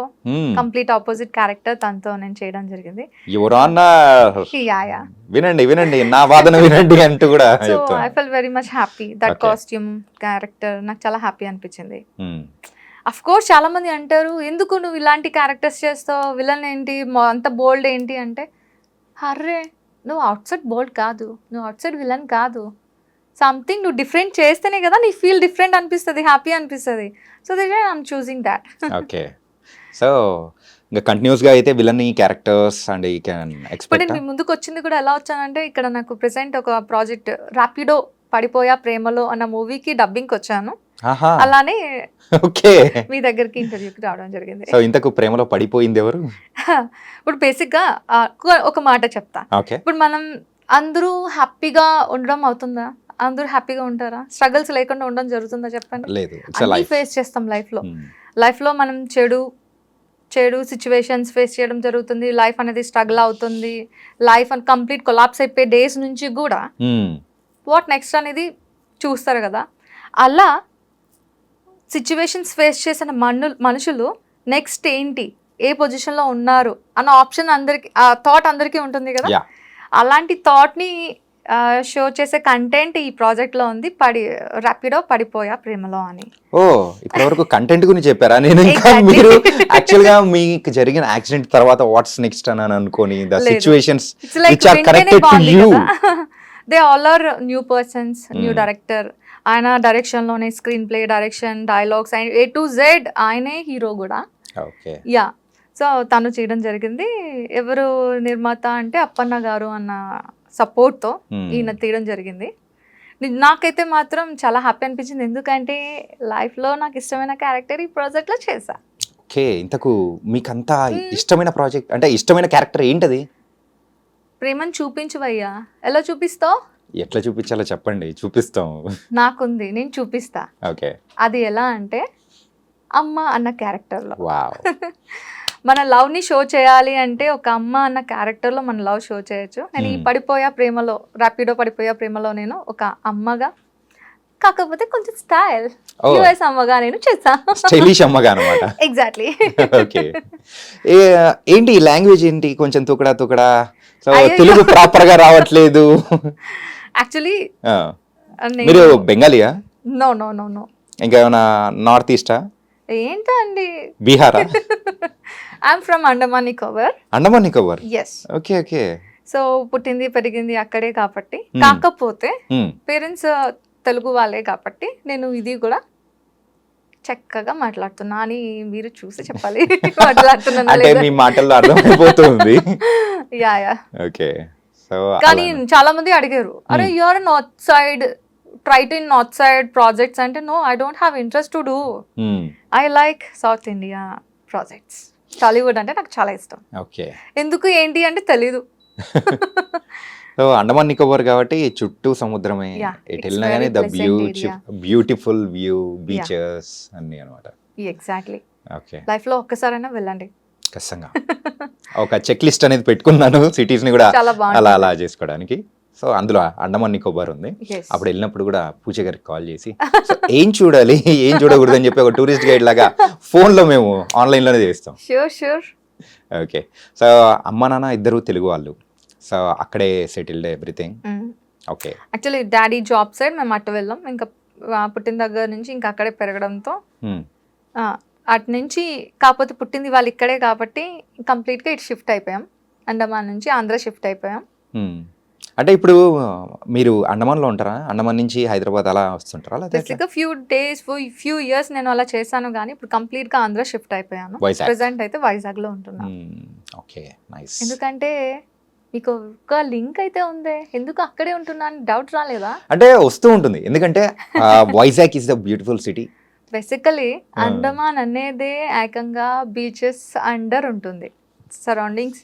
కంప్లీట్ ఆపోజిట్ క్యారెక్టర్ తనతో నేను చేయడం జరిగింది. యువర్ ఆనర్, యా వినండి వినండి నా వాదన వినండి అంటూ కూడా సో చెప్తాను. I fell very much happy. That Okay. Costume character నాకు చాలా హ్యాపీ అనిపించింది. అఫ్ కోర్స్ చాలా మంది అంటారు ఎందుకు నువ్వు ఇలాంటి క్యారెక్టర్స్ చేస్తావు, విలన్ ఏంటి అంత బోల్డ్ ఏంటి అంటే, అర్రే నువ్వు అవుట్ సైడ్ బోల్డ్ కాదు, నువ్వు అవుట్ సైడ్ విలన్ కాదు, సంథింగ్ నువ్వు డిఫరెంట్ చేస్తేనే కదా నీ ఫీల్ డిఫరెంట్ అనిపిస్తుంది, హ్యాపీ అనిపిస్తుంది. So that I'm choosing that. Okay. So ఇంకా కంటిన్యూస్ గా అయితే villain characters and you can ఇప్పుడు ఎక్స్పెక్ట్. నేను మీ ముందుకు వచ్చింది కూడా ఎలా వచ్చానంటే, ఇక్కడ నాకు ప్రెసెంట్ ఒక ప్రాజెక్ట్ ర్యాపిడో పడిపోయా ప్రేమలో అన్న మూవీకి డబ్బింగ్కి వచ్చాను. అలానే ఓకే. మీ దగ్గరికి ఇంటర్వ్యూకి రావడం జరిగింది. సో ఇంతకు ప్రేమలో పడిపోయింది ఎవరు? ఇప్పుడు బేసిక్గా ఒక మాట చెప్తా. ఓకే. ఇప్పుడు మనం అందరూ హ్యాపీగా ఉండడం అవుతుందా? అందరూ హ్యాపీగా ఉంటారా? స్ట్రగల్స్ లేకుండా ఉండడం జరుగుతుందా చెప్పండి? లేదు. అన్నీ ఫేస్ చేస్తాం లైఫ్లో మనం చెడు సిచ్యువేషన్స్ ఫేస్ చేయడం జరుగుతుంది. లైఫ్ అనేది స్ట్రగుల్ అవుతుంది. లైఫ్ అని కంప్లీట్ కొలాప్స్ అయిపోయే డేస్ నుంచి కూడా వాట్ నెక్స్ట్ అనేది చూస్తారు కదా. అలా సిచ్యువేషన్స్ ఫేస్ చేసిన మనుషులు నెక్స్ట్ ఏంటి, ఏ పొజిషన్లో ఉన్నారు అన్న ఆప్షన్ అందరికి, ఆ థాట్ అందరికీ ఉంటుంది కదా. అలాంటి థాట్ని షో చేసే కంటెంట్ ఈ ప్రాజెక్ట్లో ఉంది. ర్యాపిడో పడిపోయా ప్రేమలో అని. ఓ ఇప్పటి వరకు కంటెంట్ గురించి చెప్పారా? నేను ఇంకా మీరు యాక్చువల్ గా మీకు జరిగిన యాక్సిడెంట్ తర్వాత వాట్స్ నెక్స్ట్ అని అనుకోని the situations which are connected to you. They all are new persons, new director. ఆయన డైరెక్షన్లోనే screen play, direction, dialogues and A to Z ఆయనే హీరో కూడా. ఓకే. యా. సో తను చేయడం జరిగింది. ఎవరు నిర్మాత అంటే అప్పన్న గారు అన్న సపోర్ట్తో ఈయన తీయడం జరిగింది. నాకైతే మాత్రం చాలా హ్యాపీ అనిపించింది, ఎందుకంటే లైఫ్లో నాకు ఇష్టమైన క్యారెక్టర్ ఈ ప్రాజెక్ట్లో చేశా. ఓకే. ఇంతకు మీకంతా ఇష్టమైన ప్రాజెక్ట్ అంటే ఇష్టమైన క్యారెక్టర్ ఏంటది? ప్రేమను చూపించవయ్యా. ఎలా చూపిస్తావు? ఎట్లా చూపించాలో చెప్పండి, చూపిస్తాం. నాకుంది, నేను చూపిస్తా. ఓకే. అది ఎలా అంటే అమ్మ అన్న క్యారెక్టర్లో. వావ్. మన లవ్ని షో చేయాలి అంటే ఒక అమ్మ అన్న క్యారెక్టర్లో మన లవ్ షో చేయొచ్చు. నేను ఈ ర్యాపిడో పడిపోయా ప్రేమలో నేను ఒక అమ్మగా, కాకపోతే కొంచెం స్టైల్ యూఎస్ అమ్మగా నేను చేసా. స్టైలిష్ అమ్మగా అన్నమాట. ఎగ్జాక్ట్లీ. ఓకే. ఏంటి లాంగ్వేజ్ ఏంటి కొంచెం తుకడా సో తెలుగు ప్రాపర్ గా రావట్లేదు. యాక్చువల్లీ మీరు బెంగాలీయా? నో, ఇంకా ఏమైనా నార్త్ ఈస్టా? ఏంటో అండి, బీహారా? I'm from Andaman Nicobar. Andaman Nicobar. Yes. Okay okay. So పుట్టింది పెరిగింది అక్కడే కాబట్టి, కాకపోతే పేరెంట్స్ తెలుగు వాళ్ళే కాబట్టి నేను ఇది కూడా చక్కగా మాట్లాడుతున్నా అని మీరు చూసి చెప్పాలి. అంటే మీ మాటల్లో అర్థమైపోతుంది. యా. ఓకే. సో కానీ చాలా మంది అడిగారు, అరే you are north side, try to in north side projects అంటే, no I don't have interest to do. I like south India projects. Tollywood అంటే నాకు చాలా ఇష్టం. ఓకే. ఎందుకు ఏంటి అంటే తెలీదు. సో అండమాన్ నికోబార్ కాబట్టి చుట్టూ సముద్రమే, ఎటు వెళ్ళినా కానీ ద బ్యూటిఫుల్ వ్యూ, బీచెస్ అన్ని అనమాట. ఎగ్జాక్ట్లీ. ఓకే. లైఫ్లో ఒక్కసారైనా వెళ్ళండి ఖచ్చితంగా. ఒక చెక్ లిస్ట్ అనేది పెట్టుకున్నాను సిటీస్ ని కూడా అలా చేసుకోవడానికి. సో అందులో అండమాన్ నికోబార్ ఉంది. అప్పుడు వెళ్ళినప్పుడు కూడా పూజ గారికి కాల్ చేసి ఏం చూడాలి ఏం చూడకూడదు అని చెప్పి ఒక టూరిస్ట్ గైడ్ లాగా ఫోన్ లో మేము ఆన్లైన్ లోనే చేస్తాం. షూర్. ఓకే. సో అమ్మ నాన్న ఇద్దరు తెలుగు వాళ్ళు, సో అక్కడే settled everything. Okay. Actually daddy job side మేము అటు వెళ్ళాం. ఇంకా పుట్టిన దగ్గర నుంచి ఇంకా అక్కడే పెరగడంతో అటు నుంచి, కాకపోతే పుట్టింది వాళ్ళు ఇక్కడే కాబట్టి కంప్లీట్గా ఇటు షిఫ్ట్ అయిపోయాం. అండమాన్ నుంచి ఆంధ్ర షిఫ్ట్ అయిపోయాం. అంటే ఇప్పుడు మీరు అండమాన్లో ఉంటారా? అండమాన్ నుంచి హైదరాబాద్ అలా వస్తుంటారా? బేసిక్గా ఫ్యూ ఇయర్స్ నేను అలా చేశాను, కానీ ఇప్పుడు కంప్లీట్గా ఆంధ్ర షిఫ్ట్ అయిపోయాను. ప్రెసెంట్ అయితే వైజాగ్లో ఉంటున్నాను. Okay, nice. ఎందుకంటే మీకు ఒక లింక్ అయితే ఉంది, ఎందుకు అక్కడే ఉంటున్నా అని డౌట్ రాలేదా? అంటే వస్తూ ఉంటుంది, ఎందుకంటే Vizag is the beautiful city. Basically Andaman అనేదే ఏకంగా బీచెస్ అండర్ ఉంటుంది. సరౌండింగ్స్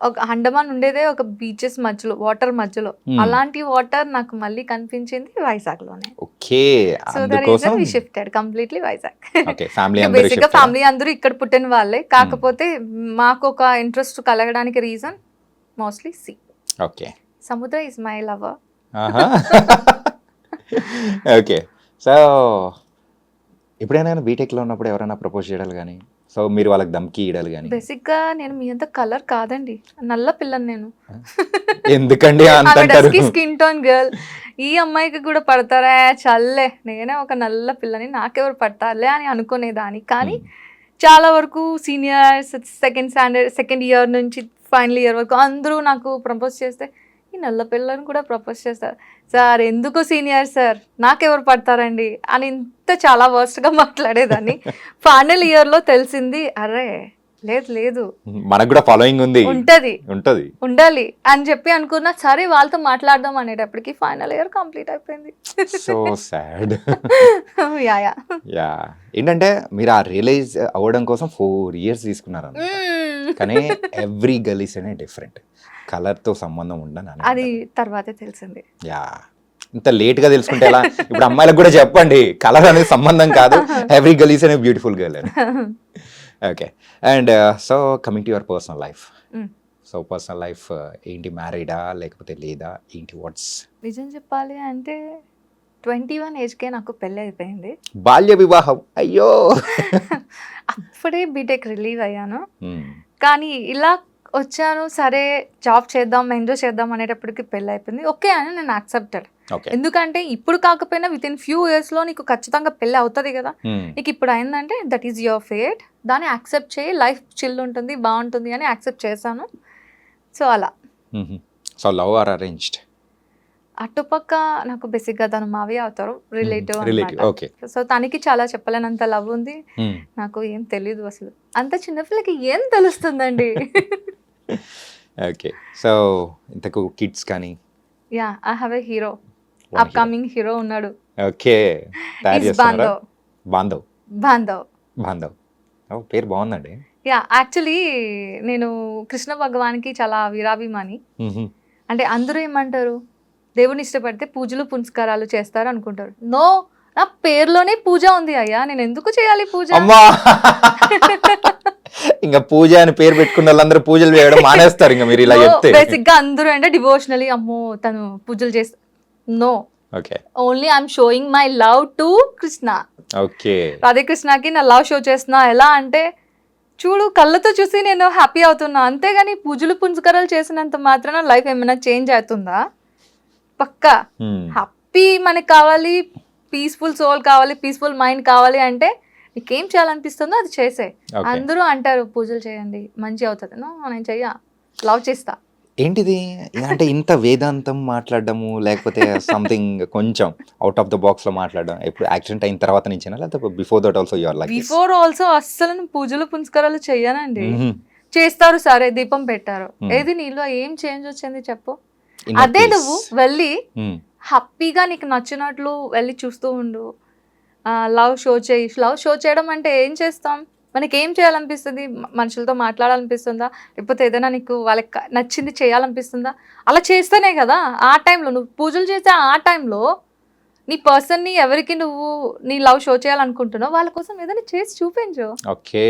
ఒక అండమాన్ ఉండేదే ఒక బీచెస్ మధ్యలో, వాటర్ మధ్యలో. అలాంటి వాటర్ నాకు మళ్ళీ కనిపించింది వైజాగ్ లోనే. Okay. So that is we shifted completely Vizag. Okay. Family బేసిక్గా ఫ్యామిలీ అందరూ ఇక్కడ పుట్టిన వాళ్ళే, కాకపోతే మాకు ఒక ఇంట్రెస్ట్ కలగడానికి రీజన్ మోస్ట్లీ సీ. ఓకే. సముద్ర is my lover. Okay. So ఎప్పుడైనా బీటెక్లో ఉన్నప్పుడు ఎవరైనా ప్రపోజ్ చేయడాలు కానీ, సో మీరు వాళ్ళకి దమ్కి ఇయ్యడాలు కానీ? బేసిక్గా నేను మీ అంత కలర్ కాదండి, నల్ల పిల్లని నేను. ఎందుకండి అంత అంటారు? Skin tone girl. ఈ అమ్మాయికి కూడా పడతారా, చల్లే నేనే ఒక నల్ల పిల్లని, నాకెవరు పడతారులే అని అనుకునేదాన్ని. కానీ చాలా వరకు సీనియర్స్, సెకండ్ ఇయర్ నుంచి ఫైనల్ ఇయర్ వరకు అందరూ నాకు ప్రపోజ్ చేస్తే ఈ నల్ల పిల్లని కూడా ప్రపోజ్ చేస్తారు. సార్ ఎందుకు సీనియర్ సార్, నాకెవరు పడతారండి అని ఇంత చాలా వర్స్ట్గా మాట్లాడేదాన్ని. ఫైనల్ ఇయర్లో తెలిసింది, అరే లేదు లేదు మనకు కూడా ఫాలోయింగ్ ఉంది, ఉంటది ఉండాలి అని చెప్పి అనుకున్నా. సరే వాళ్ళతో మాట్లాడదాం అనేటప్పటికి ఫైనల్ ఇయర్ కంప్లీట్ అయిపోయింది. So sad. యా యా ఏంటంటే మీరు ఆ రియలైజ్ అవ్వడం కోసం 4 years తీసుకున్నారు కానీ ఎవ్రీ గర్ల్ ఈస్ అనే డిఫరెంట్, కలర్తో సంబంధం ఉండని అది తర్వాతే తెలిసింది. యా ఇంత లేట్గా తెలుసుకుంటే ఎలా? ఇప్పుడు అమ్మాయిలకు కూడా చెప్పండి, కలర్ అనేది సంబంధం కాదు, ఎవ్రీ గర్ల్ ఈస్ అనే బ్యూటిఫుల్ గర్ల్ అని. Okay. And so coming to your personal life. So personal life ఏంటి, మ్యారీడా లేకపోతే లేదా ఏంటి, వాట్స్? నిజం చెప్పాలి అంటే 21 ఏజ్కే నాకు పెళ్ళి అయిపోయింది. బాల్య వివాహం, అయ్యో. అప్పుడే బీటెక్ రిలీవ్ అయ్యాను. కానీ ఇలా వచ్చాను, సరే జాబ్ చేద్దాం, ఎంజాయ్ చేద్దాం అనేటప్పటికి పెళ్ళి అయిపోయింది. ఓకే అని నేను యాక్సెప్టెడ్. ఎందుకంటే ఇప్పుడు కాకపోయినా విత్ ఇన్ ఫ్యూ ఇయర్స్లో నీకు ఖచ్చితంగా పెళ్ళి అవుతుంది కదా, నీకు ఇప్పుడు అయిందంటే దట్ ఈస్ యువర్ ఫేట్, దాన్ని యాక్సెప్ట్ చేయి, లైఫ్ చిల్ ఉంటుంది, బాగుంటుంది అని యాక్సెప్ట్ చేశాను. సో అలా. So love or arranged? అటుపక్క నాకు బేసిక్గా తను మావయ్య అవుతారు, రిలేటివ్. ఓకే. సో తనకి చాలా చెప్పలేనంత లవ్ ఉంది, నాకు ఏం తెలీదు అసలు. అంత చిన్నపిల్లకి ఏం తెలుస్తుందండి. ఓకే. సో ఇంతకు కిడ్స్ కానీ? Yeah I have a hero, upcoming hero ఉన్నాడు. ఓకే. బాంధవ్. బాంధవ్ బాంధవ్ బాంధవ్ పేరు బాగుందండి. యా యాక్చువల్లీ నేను కృష్ణ భగవాన్కి చాలా వీరాభిమాని. అంటే అందరూ ఏమంటారు, దేవుని ఇష్టపడితే పూజలు పునస్కారాలు చేస్తారు అనుకుంటారు. నో, నా పేరులోనే పూజ ఉంది అయ్యా, నేను ఎందుకు చేయాలి పూజ? ఇంకా పూజ అని పేరు పెట్టుకున్న వాళ్ళందరూ పూజలు చేయడం మానేస్తారు ఇంకా మీరు ఇలా చెప్తే. బేసిక్ గా అందరూ అంటే డివోషనలీ, అమ్మో తను పూజలు చేస్తా. No, okay, only I'm showing my love to Krishna. Okay, రాధాకృష్ణకి నా లవ్ షో చేస్తున్నా. ఎలా అంటే చూడు, కళ్ళతో చూసి నేను హ్యాపీ అవుతున్నా, అంతేగాని పూజలు పునస్కారాలు చేసినంత మాత్రాన లైఫ్ ఏమైనా చేంజ్ అవుతుందా? పక్కా హ్యాపీ మనకి కావాలి, పీస్ఫుల్ సోల్ కావాలి, పీస్ఫుల్ మైండ్ కావాలి అంటే నీకేం చేయాలనిపిస్తుందో అది చేసే. అందరూ అంటారు పూజలు చేయండి మంచి అవుతుంది. నో, నేను చెయ్య, లవ్ చేస్తా. ఏంటిది అంటే ఇంత వేదాంతం మాట్లాడడము, లేకపోతే సంథింగ్ కొంచెం అవుట్ ఆఫ్ ద బాక్స్ లో మాట్లాడడం ఎప్పుడు యాక్సిడెంట్ అయిన తర్వాత నుంచేనా, లేకపోతే before that also your like? Before also అస్సలు పూజలు పునస్కారాలు చెయ్యనండి. చేస్తారు, సరే దీపం పెట్టారు, ఏది నీలో ఏం చేంజ్ వచ్చింది చెప్పు? అదే నువ్వు వెళ్ళి హ్యాపీగా నీకు నచ్చినట్లు వెళ్ళి చూస్తూ ఉండు, లవ్ షో చేయి. లవ్ షో చేయడం అంటే ఏం చేస్తాం, మనకి ఏం చేయాలనిపిస్తుంది? మనుషులతో మాట్లాడాలనిపిస్తుందా, లేకపోతే ఏదైనా నీకు వాళ్ళకి నచ్చింది చేయాలనిపిస్తుందా? అలా చేస్తేనే కదా. ఆ టైంలో నువ్వు పూజలు చేసే ఆ టైంలో నీ పర్సన్ని ఎవరికి నువ్వు నీ లవ్ షో చేయాలనుకుంటున్నావు వాళ్ళ కోసం ఏదైనా చేసి చూపించు. ఓకే,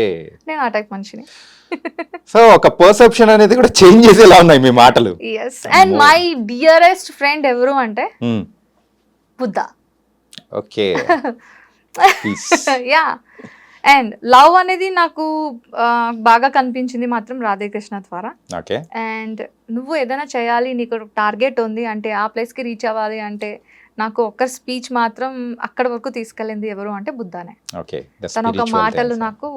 నేను ఆ టైప్ మనిషిని. సో ఒక పర్సెప్షన్ అనేది కూడా చేంజ్ చేసేలా ఉన్నాయి మీ మాటలు. Yes, and my dearest friend ఎవరు అంటే Buddha. Okay. Yeah, and love అనేది నాకు బాగా కనిపించింది మాత్రం రాధాకృష్ణ ద్వారా. ఓకే. అండ్ నువ్వు ఏదైనా చేయాలి, నీకు టార్గెట్ ఉంది అంటే, ఆ ప్లేస్కి రీచ్ అవ్వాలి అంటే, నాకు ఒక్క స్పీచ్ మాత్రం అక్కడ వరకు తీసుకెళ్ళింది ఎవరు అంటే బుద్ధానే. ఓకే. తన ఒక మాటలు నాకు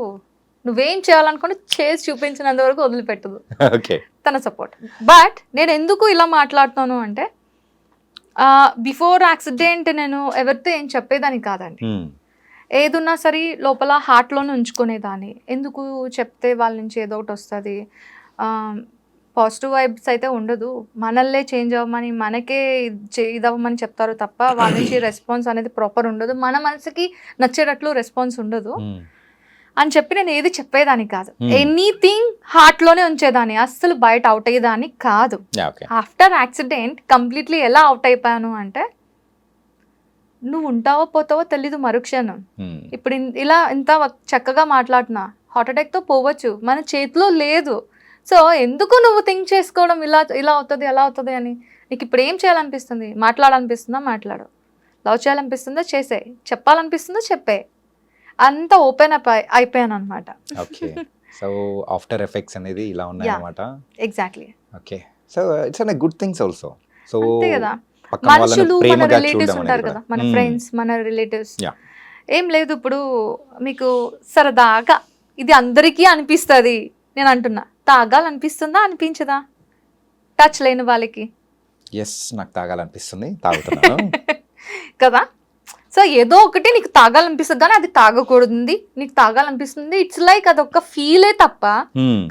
నువ్వేం చేయాలనుకుంటే చేసి చూపించినంత వరకు వదిలిపెట్టదు. ఓకే, తన సపోర్ట్. బట్ నేను ఎందుకు ఇలా మాట్లాడుతాను అంటే, బిఫోర్ యాక్సిడెంట్ నేను ఎవరితో ఏం చెప్పేదాన్ని కాదండి. ఏదున్నా సరే లోపల హార్ట్లోనే ఉంచుకునేదాన్ని. ఎందుకు చెప్తే వాళ్ళ నుంచి ఏదో ఒకటి వస్తుంది, పాజిటివ్ వైబ్స్ అయితే ఉండదు. మనల్నే చేంజ్ అవ్వమని, మనకే ఇదవ్వమని చెప్తారు తప్ప వాళ్ళ నుంచి రెస్పాన్స్ అనేది ప్రాపర్ ఉండదు, మన మనసుకి నచ్చేటట్లు రెస్పాన్స్ ఉండదు అని చెప్పి నేను ఏది చెప్పేదాన్ని కాదు. ఎనీథింగ్ హార్ట్లోనే ఉంచేదాన్ని, అస్సలు బయట అవుట్ అయ్యేదాన్ని కాదు. ఆఫ్టర్ యాక్సిడెంట్ కంప్లీట్లీ ఎలా అవుట్ అయిపోయాను అంటే, నువ్వు ఉంటావో పోతావో తెలీదు మరుక్షణం. ఇప్పుడు ఇలా ఇంత చక్కగా మాట్లాడుతున్నా, హార్ట్ అటాక్తో పోవచ్చు, మన చేతిలో లేదు. సో ఎందుకు నువ్వు థింక్ చేసుకోవడం ఇలా ఇలా అవుతుంది అలా అవుతుంది అని? నీకు ఇప్పుడు ఏం చేయాలనిపిస్తుంది? మాట్లాడాలనిపిస్తుందా? మాట్లాడు. లవ్ చేయాలనిపిస్తుందా? చేసే. చెప్పాలనిపిస్తుందా? చెప్పే. అంతా ఓపెన్ అప్ అయిపోయాను అనమాట. ఓకే. సో ఆఫ్టర్ ఎఫెక్ట్స్ అనేది ఇలా ఉన్నాయన్నమాట. Exactly. Okay. So it's an good things also. So అంతే కదా, పక్కన వాళ్ళని మనుషులు మన ప్రేమగా రిలేటివ్స్ చూడడం ఉంటారు అనేది కదా, కూడా. మన ఫ్రెండ్స్, మన రిలేటివ్స్. Yeah. ఏం లేదు, ఇప్పుడు మీకు సరదాగా ఇది అందరికీ అనిపిస్తుంది, నేను అంటున్నా, తాగాలనిపిస్తుందా? అనిపించదా? టచ్ లేని వాళ్ళకి ఎస్, నాకు తాగాలనిపిస్తుంది, తాగుతున్నాను. కదా. సో ఏదో ఒకటి నీకు తాగాలనిపిస్తుంది, కానీ అది తాగకూడదు. నీకు తాగాలనిపిస్తుంది, ఇట్స్ లైక్ అదొక ఫీలే తప్ప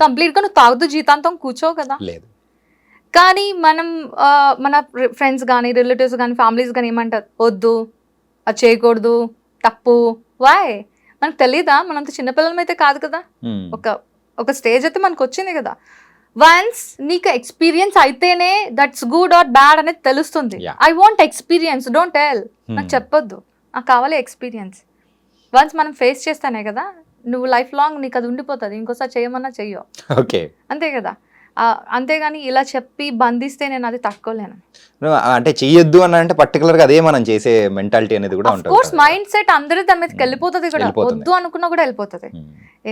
కంప్లీట్ గా నువ్వు తాగుతూ జీతాంతం కూర్చోవు కదా. లేదు. కానీ మనం మన ఫ్రెండ్స్ కానీ, రిలేటివ్స్ కానీ, ఫ్యామిలీస్ కానీ ఏమంటారు? వద్దు, అది చేయకూడదు, తప్పు. వాయ్? మనకు తెలీదా? మనంత చిన్నపిల్లలం అయితే కాదు కదా. ఒక స్టేజ్ అయితే మనకు వచ్చింది కదా. వన్స్ నీకు ఎక్స్పీరియన్స్ అయితేనే దట్స్ గుడ్ ఆర్ బ్యాడ్ అనేది తెలుస్తుంది. I want experience, don't tell. నాకు చెప్పొద్దు, నాకు కావాలి ఎక్స్పీరియన్స్. వన్స్ మనం ఫేస్ చేస్తానే కదా నువ్వు లైఫ్ లాంగ్ నీకు అది ఉండిపోతుంది. ఇంకోసారి చేయమన్నా చెయ్యో. ఓకే. అంతే కదా. అంతేగాని ఇలా చెప్పి బంధిస్తే నేను అది తట్టుకోలేను. అంటే చెయ్యొద్దు అని అంటే పర్టికులర్ గా అదే మనం చేసే మెంటాలిటీ అనేది కూడా ఉంటుంది. కోర్స్ మైండ్ సెట్ అందరి దాని మీదకి వెళ్ళిపోతుంది కూడా. వద్దు అనుకున్నా కూడా వెళ్ళిపోతుంది.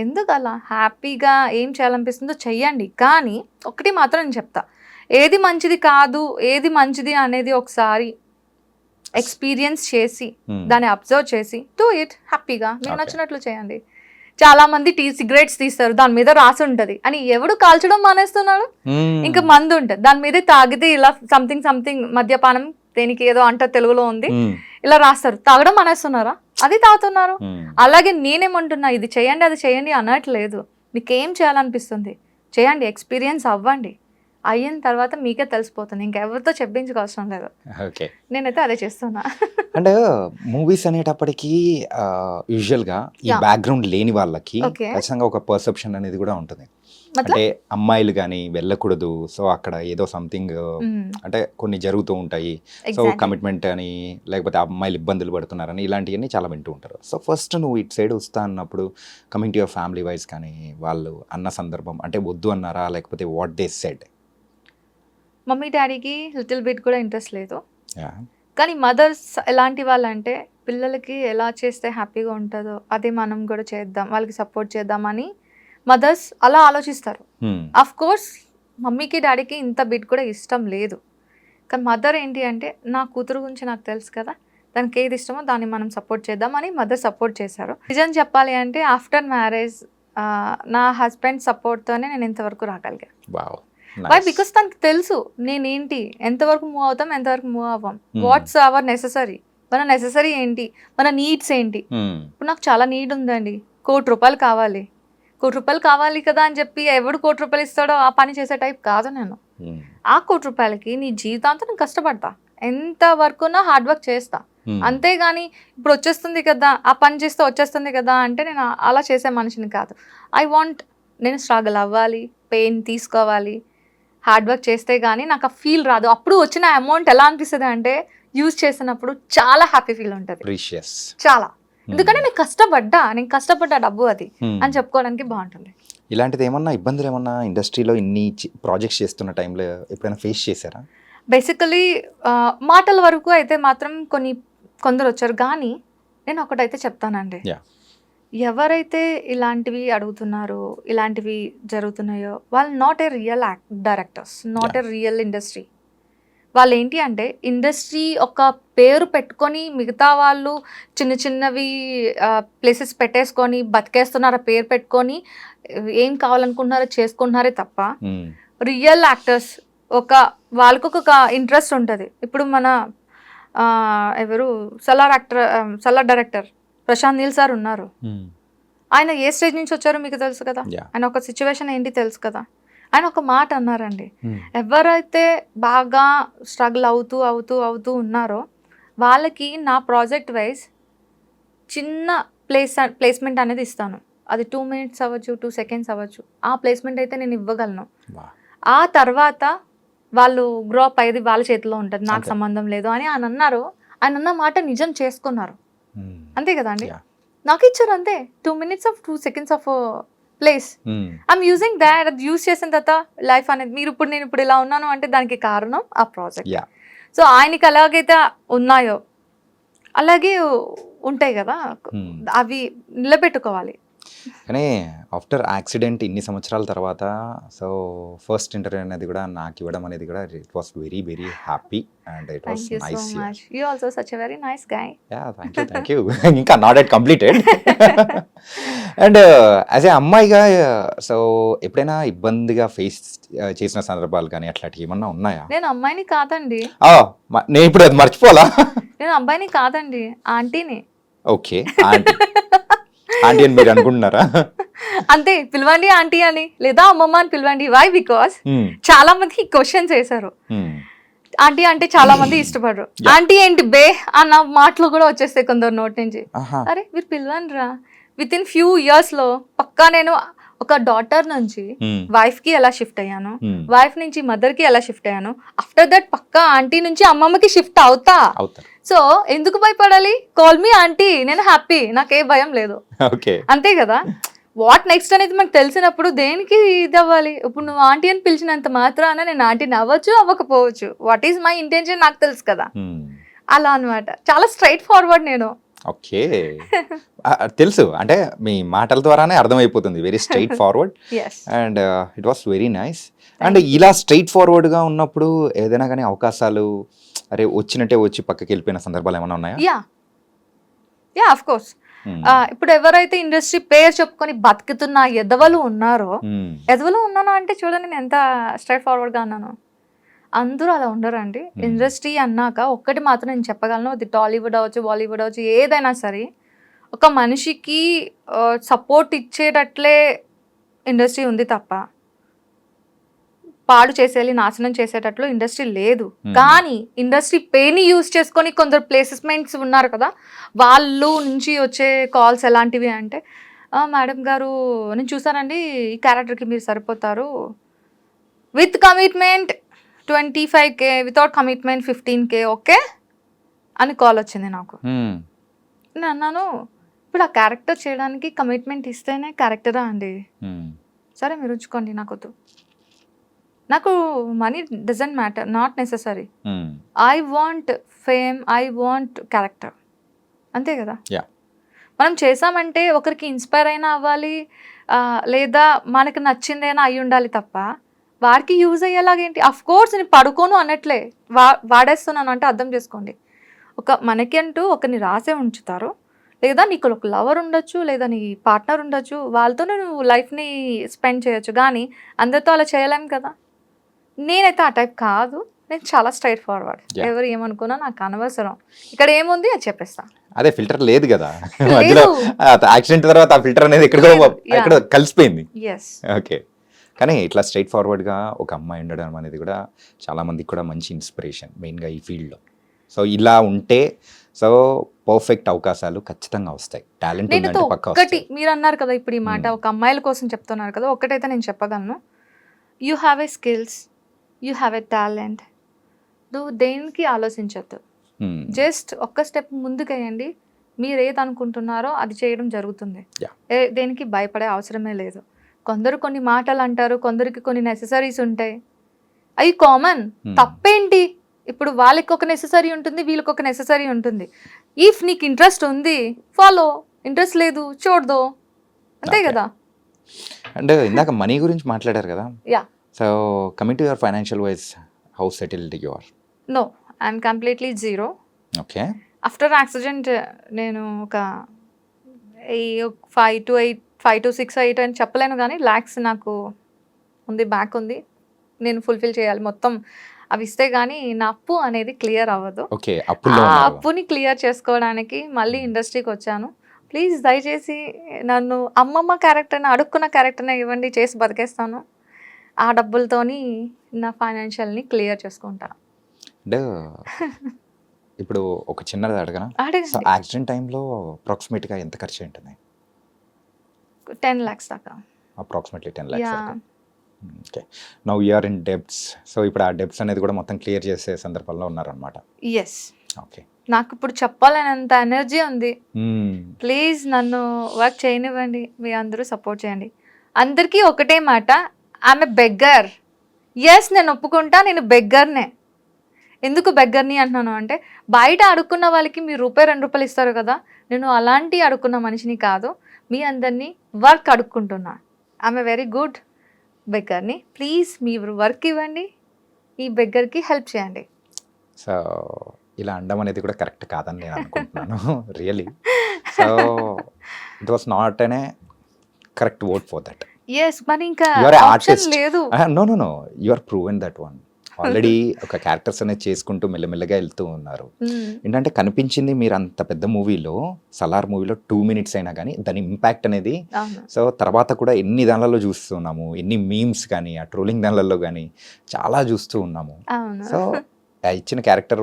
ఎందుకు అలా? హ్యాపీగా ఏం చేయాలనిపిస్తుందో చెయ్యండి. కానీ ఒకటి మాత్రం నేను చెప్తా, ఏది మంచిది కాదు, ఏది మంచిది అనేది ఒకసారి ఎక్స్పీరియన్స్ చేసి దాన్ని అబ్జర్వ్ చేసి డూ ఇట్ హ్యాపీగా. మీకు నచ్చినట్లు చేయండి. చాలా మంది సిగరెట్స్ తీస్తారు, దాని మీద రాసి ఉంటది అని ఎవడు కాల్చడం మానేస్తున్నాడు. ఇంకా మందు ఉంటుంది, దాని మీద తాగితే ఇలా సంథింగ్ మద్యపానం, దేనికి ఏదో అంట తెలుగులో ఉంది, ఇలా రాస్తారు. తాగడం మానేస్తున్నారా? అది తాగుతున్నారు. అలాగే నేనేమంటున్నా, ఇది చేయండి అది చేయండి అనట్లేదు. మీకు ఏం చేయాలనిపిస్తుంది చేయండి, ఎక్స్పీరియన్స్ అవ్వండి. అయిన తర్వాత మీకే తెలిసిపోతుంది, ఇంకెవరితో చెప్పించుకోవసరం లేదు. ఓకే. నేనైతే అదే చేస్తున్నా. అండ్ మూవీస్ అనేటప్పటికీ యూజువల్గా ఈ బ్యాక్గ్రౌండ్ లేని వాళ్ళకి ఖచ్చితంగా ఒక పర్సెప్షన్ అనేది కూడా ఉంటుంది. అంటే అమ్మాయిలు కానీ వెళ్ళకూడదు, సో అక్కడ ఏదో సంథింగ్ అంటే కొన్ని జరుగుతూ ఉంటాయి, సో కమిట్మెంట్ అని, లేకపోతే అమ్మాయిలు ఇబ్బందులు పడుతున్నారని, ఇలాంటివన్నీ చాలా వింటూ ఉంటారు. సో ఫస్ట్ నువ్వు ఇటు సైడ్ వస్తా అన్నప్పుడు coming to your family wise కానీ వాళ్ళు అన్న సందర్భం అంటే వద్దు అన్నారా, లేకపోతే వాట్ దే సెడ్? మమ్మీ డాడీకి లిటిల్ బిట్ కూడా ఇంట్రెస్ట్ లేదు. కానీ మదర్స్ ఎలాంటి వాళ్ళంటే పిల్లలకి ఎలా చేస్తే హ్యాపీగా ఉంటుందో అదే మనం కూడా చేద్దాం, వాళ్ళకి సపోర్ట్ చేద్దామని మదర్స్ అలా ఆలోచిస్తారు. అఫ్ కోర్స్ మమ్మీకి డాడీకి ఇంత బిట్ కూడా ఇష్టం లేదు. కానీ మదర్ ఏంటి అంటే, నా కూతురు గురించి నాకు తెలుసు కదా, దానికి ఏది ఇష్టమో దాన్ని మనం సపోర్ట్ చేద్దామని మదర్ సపోర్ట్ చేశారు. నిజం చెప్పాలి అంటే ఆఫ్టర్ మ్యారేజ్ నా హస్బెండ్ సపోర్ట్తోనే నేను ఇంతవరకు రాగలిగా. వై? బికాస్ తనకు తెలుసు నేనేంటి, ఎంతవరకు మూవ్ అవుతాం, ఎంతవరకు మూవ్ అవ్వం, వాట్స్ అవర్ నెససరీ, మన నెససరీ ఏంటి, మన నీడ్స్ ఏంటి. ఇప్పుడు నాకు చాలా నీడ్ ఉందండి, ₹1,00,00,000 కావాలి, ₹1,00,00,000 కావాలి కదా అని చెప్పి ఎవడు ₹1,00,00,000 ఇస్తాడో ఆ పని చేసే టైప్ కాదు నేను. ఆ ₹1,00,00,000కి నీ జీవితాంతం నేను కష్టపడతా, ఎంత వరకున్నా హార్డ్ వర్క్ చేస్తా. అంతేగాని ఇప్పుడు వచ్చేస్తుంది కదా, ఆ పని చేస్తే వచ్చేస్తుంది కదా అంటే నేను అలా చేసే మనిషిని కాదు. ఐ వాంట్, నేను స్ట్రగుల్ అవ్వాలి, పెయిన్ తీసుకోవాలి, హార్డ్ వర్క్ చేస్తే కానీ నాకు ఆ ఫీల్ రాదు. అప్పుడు వచ్చిన అమౌంట్ ఎలా అనిపిస్తుంది అంటే యూజ్ చేసినప్పుడు చాలా హ్యాపీ ఫీల్ ఉంటుంది, చాలా. ఎందుకంటే నేను కష్టపడ్డా డబ్బు అది అని చెప్పుకోవడానికి బాగుంటుంది. ఇలాంటిది ఏమన్నా ఇబ్బందులు ఏమన్నా ఇండస్ట్రీలో ఇన్ని ప్రాజెక్ట్స్ చేస్తున్న టైంలో ఎప్పుడైనా ఫేస్ చేశారా? బేసికలీ మాటల వరకు అయితే మాత్రం కొందరు వచ్చారు. కానీ నేను ఒకటైతే చెప్తానండి, ఎవరైతే ఇలాంటివి అడుగుతున్నారో, ఇలాంటివి జరుగుతున్నాయో, వాళ్ళు not a real directors, not a real industry. వాళ్ళు ఏంటి అంటే ఇండస్ట్రీ ఒక పేరు పెట్టుకొని మిగతా వాళ్ళు చిన్న చిన్నవి ప్లేసెస్ పెట్టేసుకొని బతికేస్తున్నారు, పేరు పెట్టుకొని ఏం కావాలనుకుంటున్నారో చేసుకుంటున్నారే తప్ప రియల్ యాక్టర్స్ వాళ్ళకొక ఇంట్రెస్ట్ ఉంటుంది. ఇప్పుడు మన ఎవరు సలార్ డైరెక్టర్ ప్రశాంత్ నీల్ సార్ ఉన్నారు. ఆయన ఏ స్టేజ్ నుంచి వచ్చారో మీకు తెలుసు కదా, ఆయన ఒక సిచ్యువేషన్ ఏంటి తెలుసు కదా. ఆయన ఒక మాట అన్నారండి, ఎవరైతే బాగా స్ట్రగుల్ అవుతూ ఉన్నారో వాళ్ళకి నా ప్రాజెక్ట్ వైజ్ చిన్న ప్లేస్మెంట్ అనేది ఇస్తాను. అది 2 minutes అవ్వచ్చు, 2 seconds అవ్వచ్చు. ఆ ప్లేస్మెంట్ అయితే నేను ఇవ్వగలను. ఆ తర్వాత వాళ్ళు గ్రో అప్ అయ్యేది వాళ్ళ చేతిలో ఉంటుంది, నాకు సంబంధం లేదు అని ఆయన అన్నారు. ఆయన అన్న మాట నిజం చేసుకున్నారు. అంతే కదా అండి, నాకు ఇచ్చారు అంతే. 2 minutes of 2 seconds of place. I'm using that. అది యూజ్ చేసిన తర్వాత లైఫ్ అనేది నేను ఇప్పుడు ఇలా ఉన్నాను అంటే దానికి కారణం ఆ ప్రాజెక్ట్. యా సో ఆయనకి ఎలాగైతే ఉన్నాయో అలాగే ఉంటాయి కదా, అవి నిలబెట్టుకోవాలి. కానీ ఆఫ్టర్ యాక్సిడెంట్ ఇన్ని సంవత్సరాల తర్వాత సో ఫస్ట్ ఇంటర్వ్యూ అనేది కూడా నాకు ఇవ్వడం అనేది కూడా it was very very happy and it was Thank you nice. so much. You also such a very nice guy. Ya thank you ఇంకా not at completed. And as a అమ్మాయిగా so ఎప్పుడైనా ఇబ్బందిగా ఫేస్ చేసిన సందర్భాలు కానీ అట్లాంటివి ఏమన్నా ఉన్నాయా? నేను అమ్మాయిని కాదండి. నేను ఇప్పుడు అది మర్చిపోవాలా? నేను అబ్బాయిని కాదండి, ఆంటీని. ఓకే ఆంటీ ఆంటీ అని మీరు అనుకుంటున్నారా? అంతే, పిలవండి ఆంటీ అని లేదా అమ్మమ్మ అని పిలవండి. వై? బికాస్ చాలా మంది క్వశ్చన్స్ వేశారు. ఆంటీ అంటే చాలా మంది ఇష్టపడరు. ఆంటీ ఏంటి బే అన్న మాటలు కూడా వచ్చేస్తాయి కొందరు నోటి నుంచి. అరే మీరు పిలవండి రా. విత్ ఇన్ ఫ్యూ ఇయర్స్ లో పక్కా నేను ఒక డాటర్ నుంచి వైఫ్ కి ఎలా షిఫ్ట్ అయ్యాను, వైఫ్ నుంచి మదర్ కి ఎలా షిఫ్ట్ అయ్యాను, ఆఫ్టర్ దట్ పక్కా ఆంటీ నుంచి అమ్మమ్మకి షిఫ్ట్ అవుతా. సో ఎందుకు భయపడాలి? కాల్ మీ ఆంటీ, నేను హ్యాపీ, నాకే భయం లేదు. అంతే కదా. వాట్ నెక్స్ట్ అనేది మనకు తెలిసినప్పుడు దేనికి ఇది అవ్వాలి? ఇప్పుడు నువ్వు ఆంటీ అని పిలిచినంత మాత్రాన నేను ఆంటీని అవ్వచ్చు అవ్వకపోవచ్చు. వాట్ ఈస్ మై ఇంటెన్షన్ నాకు తెలుసు కదా. అలా అనమాట. చాలా స్ట్రైట్ ఫార్వర్డ్ నేను. ఓకే తెలుసు, అంటే మీ మాటల ద్వారానే అర్థమైపోతుంది. Very straight forward and it was very nice. And ఇలా స్ట్రైట్ ఫార్వర్డ్గా ఉన్నప్పుడు ఏదైనా కానీ అవకాశాలు అరే వచ్చినట్టే వచ్చి పక్కకి వెళ్ళిపోయిన సందర్భాలు ఏమైనా ఉన్నాయా? Yeah of course. ఇప్పుడు ఎవరైతే ఇండస్ట్రీ పేరు చెప్పుకొని బతుకుతున్న ఎదవలు ఉన్నారో, ఎదవలు ఉన్నాను అంటే చూడండి నేను ఎంత స్ట్రైట్ ఫార్వర్డ్గా అన్నాను. అందరూ అలా ఉండరండి. ఇండస్ట్రీ అన్నాక ఒక్కటి మాత్రం నేను చెప్పగలను, అది టాలీవుడ్ అవ్వచ్చు, బాలీవుడ్ అవ్వచ్చు, ఏదైనా సరే ఒక మనిషికి సపోర్ట్ ఇచ్చేటట్లే ఇండస్ట్రీ ఉంది తప్ప పాడు చేసేయాలి, నాశనం చేసేటట్లు ఇండస్ట్రీ లేదు. కానీ ఇండస్ట్రీ పేని యూజ్ చేసుకొని కొందరు ప్లేసెస్మెంట్స్ ఉన్నారు కదా, వాళ్ళు నుంచి వచ్చే కాల్స్ ఎలాంటివి అంటే, మేడం గారు నేను చూసానండి ఈ క్యారెక్టర్కి మీరు సరిపోతారు, with commitment 25K, without commitment 15K, okay అని కాల్ వచ్చింది నాకు. నేను అన్నాను, ఇప్పుడు ఆ క్యారెక్టర్ చేయడానికి కమిట్మెంట్ ఇస్తేనే క్యారెక్టరా అండి? సరే మీరు ఉంచుకోండి, నాకు వద్దు. నాకు money doesn't matter, not necessary. I want fame, I want character, అంతే కదా. మనం చేసామంటే ఒకరికి ఇన్స్పైర్ అయినా అవ్వాలి, లేదా మనకి నచ్చిందైనా అయి ఉండాలి తప్ప వారికి యూజ్ అయ్యేలాగేంటి. అఫ్ కోర్స్ నేను పడుకోను అనట్లే, వాడేస్తున్నాను అంటే అర్థం చేసుకోండి. మనకి అంటూ ఒకరిని రాసే ఉంచుతారు, లేదా నీకు ఒక లవర్ ఉండొచ్చు, లేదా నీ పార్ట్నర్ ఉండొచ్చు, వాళ్ళతోనే నువ్వు లైఫ్ని స్పెండ్ చేయొచ్చు. కానీ అందరితో అలా చేయలేం కదా. నేనైతే ఆ టైప్ కాదు, నేను చాలా స్ట్రైట్ ఫార్వర్డ్. ఎవరు ఏమనుకున్నా నాకు అనవసరం. ఇక్కడ ఏముంది అది చెప్పేస్తా. అదే ఫిల్టర్ లేదు కదా యాక్సిడెంట్ తర్వాత ఆ ఫిల్టర్ అనేది ఎక్కడ కలిసిపోయింది. ఓకే, కానీ ఇట్లా స్ట్రైట్ ఫార్వర్డ్గా ఒక అమ్మాయి ఉండడం అనేది కూడా చాలా మందికి కూడా మంచి ఇన్స్పిరేషన్, మెయిన్గా ఈ ఫీల్డ్లో. సో ఇలా ఉంటే సో పర్ఫెక్ట్ అవకాశాలు ఖచ్చితంగా వస్తాయి. టాలెంట్ ఉందంటే పక్కా వస్తాయి. ఒకటి మీరు అన్నారు కదా ఇప్పుడు ఈ మాట, ఒక అమ్మాయిల కోసం చెప్తున్నారు కదా, ఒకటైతే నేను చెప్పగలను, you have a skills, you have a talent. నువ్వు దేనికి ఆలోచించద్దు, జస్ట్ ఒక్క స్టెప్ ముందుకేయండి. మీరు ఏది అనుకుంటున్నారో అది చేయడం జరుగుతుంది. దేనికి భయపడే అవసరమే లేదు. కొందరు కొన్ని మాటలు అంటారు, కొందరికి కొన్ని నెససరీస్ ఉంటాయి, అవి కామన్. తప్పేంటి? ఇప్పుడు వాళ్ళకి ఒక నెససరీ ఉంటుంది, వీళ్ళకి ఒక నెససరీ ఉంటుంది. ఇఫ్ నీకు ఇంట్రెస్ట్ ఉంది ఫాలో, ఇంట్రెస్ట్ లేదు చూడదు, అంతే కదా. అండ్ ఇందాక మనీ గురించి మాట్లాడారు కదా. So coming to your financial wise, how settled you are? No, I'm completely zero. Okay, after accident నేను ఒక 5 to 6 8 అని చెప్పలేను, కానీ ల్యాక్స్ నాకు ఉంది, బ్యాక్ ఉంది, నేను ఫుల్ఫిల్ చేయాలి మొత్తం. అవి ఇస్తే కానీ నా అప్పు అనేది క్లియర్ అవ్వదు. ఆ అప్పుని క్లియర్ చేసుకోవడానికి మళ్ళీ ఇండస్ట్రీకి వచ్చాను. ప్లీజ్ దయచేసి నన్ను అమ్మమ్మ క్యారెక్టర్ని, అడుక్కున్న క్యారెక్టర్ని ఇవ్వండి, చేసి బతికేస్తాను. ఆ డబ్బులతోని నా ఫైనాన్షియల్ని క్లియర్ చేసుకుంటా. ఇప్పుడు ఒక చిన్నది అడగనా? యాక్సిడెంట్ టైంలో అప్రాక్సిమేట్గా ఎంత ఖర్చు ఉంటుంది? 10 lakhs దాకా. అప్రాక్సిమేట్లీ 10 lakhs దాకా. Okay, now you are in debts. So ఇప్పుడు ఆ డెబ్ట్స్ అనేది కూడా మొత్తం క్లియర్ చేసే సందర్భంలో ఉన్నారనమాట. ఎస్. ఓకే, నాకు ఇప్పుడు చెప్పాలనేంత ఎనర్జీ ఉంది. ప్లీజ్ నన్ను వర్క్ చేయనివ్వండి, మీ అందరూ సపోర్ట్ చేయండి. అందరికీ ఒకటే మాట, ఆమె బెగ్గర్. ఎస్, నేను ఒప్పుకుంటా, నేను బెగ్గర్నే. ఎందుకు బెగ్గర్ని అంటున్నాను అంటే, బయట అడుక్కున్న వాళ్ళకి మీరు ₹2 ఇస్తారు కదా, నేను అలాంటి అడుక్కున్న మనిషిని కాదు, మీ అందరినీ వర్క్ అడుక్కుంటున్నా. ఆమె వెరీ గుడ్ బెగ్గర్ని. ప్లీజ్ మీరు వర్క్ ఇవ్వండి, ఈ బెగ్గర్కి హెల్ప్ చేయండి. సో ఇలా అనడం అనేది కూడా కరెక్ట్ కాదని నేను అనుకుంటున్నాను really. So it was not అనే correct word for that. Yes, మరి ఇంకా యు ఆర్ ఆప్షన్ ఆర్టిస్ట్. లేదు. No you are proven that one. Already ఒక క్యారెక్టర్స్ అనేది చేసుకుంటూ మెల్లమెల్లగా వెళ్తూ ఉన్నారు. ఏంటంటే కనిపించింది మీరు అంత పెద్ద మూవీలో, సలార్ మూవీలో 2 minutes అయినా కానీ దాని ఇంపాక్ట్ అనేది. అవును. సో తర్వాత కూడా ఎన్ని దానిలలో చూస్తున్నాము, ఎన్ని మీమ్స్ కానీ ఆ ట్రోలింగ్ దానిలలో కానీ చాలా చూస్తూ ఉన్నాము. అవును. సో ఆ ఇచ్చిన క్యారెక్టర్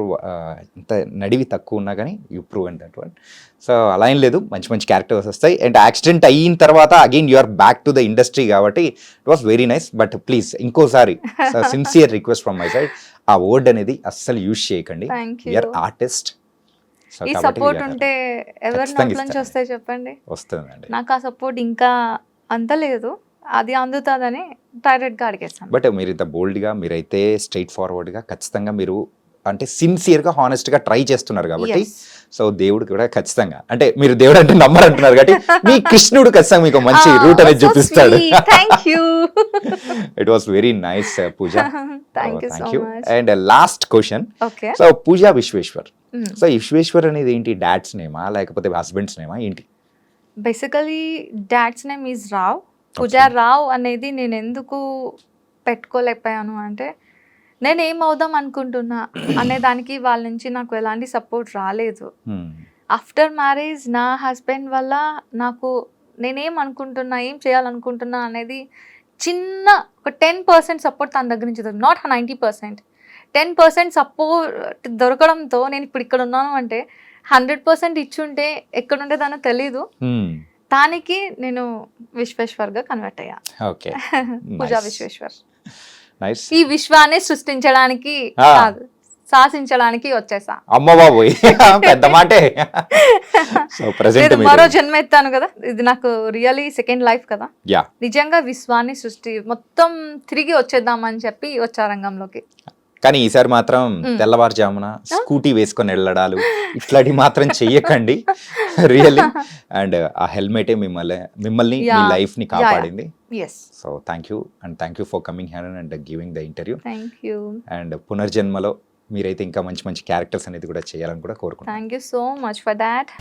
ఇంత నడివి తక్కువ ఉన్నా కానీ you prove and that one. So అలా ఏం లేదు, మంచి మంచి క్యారెక్టర్స్ వస్తాయి. అండ్ యాక్సిడెంట్ అయిన తర్వాత again you are back to the industry కాబట్టి it was very nice. But please ఇంకోసారి sincere request from my side, ఆ వర్డ్ అనేది అస్సలు యూజ్ చేయకండి. Thank you. You're artist. ఈ సపోర్ట్ ఉంటే ఎవరి ఖచ్చితంగా నోట్ల నుంచి వస్తాయి చెప్పండి. వస్తుందండి. నాకు ఆ సపోర్ట్ ఇంకా అంత లేదు, అది అందుతుందని డైరెక్ట్గా అడిగేస్తాను. బట్ మీరు ఇంత బోల్డ్గా, మీరైతే స్ట్రైట్ ఫార్వర్డ్గా ఖచ్చితంగా మీరు అంటే సిన్సియర్గా హానెస్ట్గా ట్రై చేస్తున్నారు కాబట్టి, Yes. సో దేవుడు కూడా ఖచ్చితంగా, అంటే మీరు దేవుడు అంటే నమ్మరు అంటున్నారు కాబట్టి మీ కృష్ణుడు ఖచ్చితంగా మీకు మంచి రూట్ అనేది చూపిస్తాడు. Thank you. It was very nice Pooja. Thank you so much. And last question. Okay. So Pooja Vishweshwar. So Vishweshwar అనేది ఏంటి, డాడ్స్ నేమా లేకపోతే హస్బెండ్స్ నేమా ఏంటి? Basically dad's name is Rao. Pooja Rao అనేది నేను ఎందుకు పెట్టుకోలేకపోయాను అంటే, నేను ఏం అవుదాం అనుకుంటున్నా అనే దానికి వాళ్ళ నుంచి నాకు ఎలాంటి సపోర్ట్ రాలేదు. ఆఫ్టర్ మ్యారేజ్ నా హస్బెండ్ వల్ల నాకు నేనేం అనుకుంటున్నా, ఏం చేయాలనుకుంటున్నా అనేది చిన్న ఒక 10% సపోర్ట్ తన దగ్గర నుంచి దొరికి, నాట్ 90%, 10% సపోర్ట్ దొరకడంతో నేను ఇప్పుడు ఇక్కడ ఉన్నాను. అంటే 100% ఇచ్చుంటే ఎక్కడుండేదానో తెలీదు. దానికి నేను విశ్వేశ్వర్గా కన్వర్ట్ అయ్యా. ఓకే. పూజా విశ్వేశ్వర్. నైస్. ఈ విశ్వాన్ని సృష్టించడానికి కాదు, శాసించడానికి వచ్చేసా. అమ్మ బాబోయ్, పెద్ద మాటే. సో ప్రెజెంట్ నేను మరో జన్మ ఎత్తాను కదా, ఇది నాకు రియలీ సెకండ్ లైఫ్ కదా. యా, నిజంగా విశ్వాన్ని మొత్తం తిరిగి వచ్చేద్దామని చెప్పి వచ్చా రంగంలోకి. కానీ ఈసారి మాత్రం తెల్లవారుజామున స్కూటీ వేసుకొని వెళ్ళడాలు ఇట్లాంటివి మాత్రం చెయ్యకండి రియల్లీ. అండ్ ఆ హెల్మెటే మిమ్మల్ని మీ లైఫ్ ని కాపాడింది. Yes. So thank you for coming here and giving the interview. Thank you. And పునర్జన్మలో మీరైతే ఇంకా మంచి మంచి క్యారెక్టర్స్ అనేది కూడా చేయాలని కూడా కోరుకుంటున్నాను. Thank you so much for that.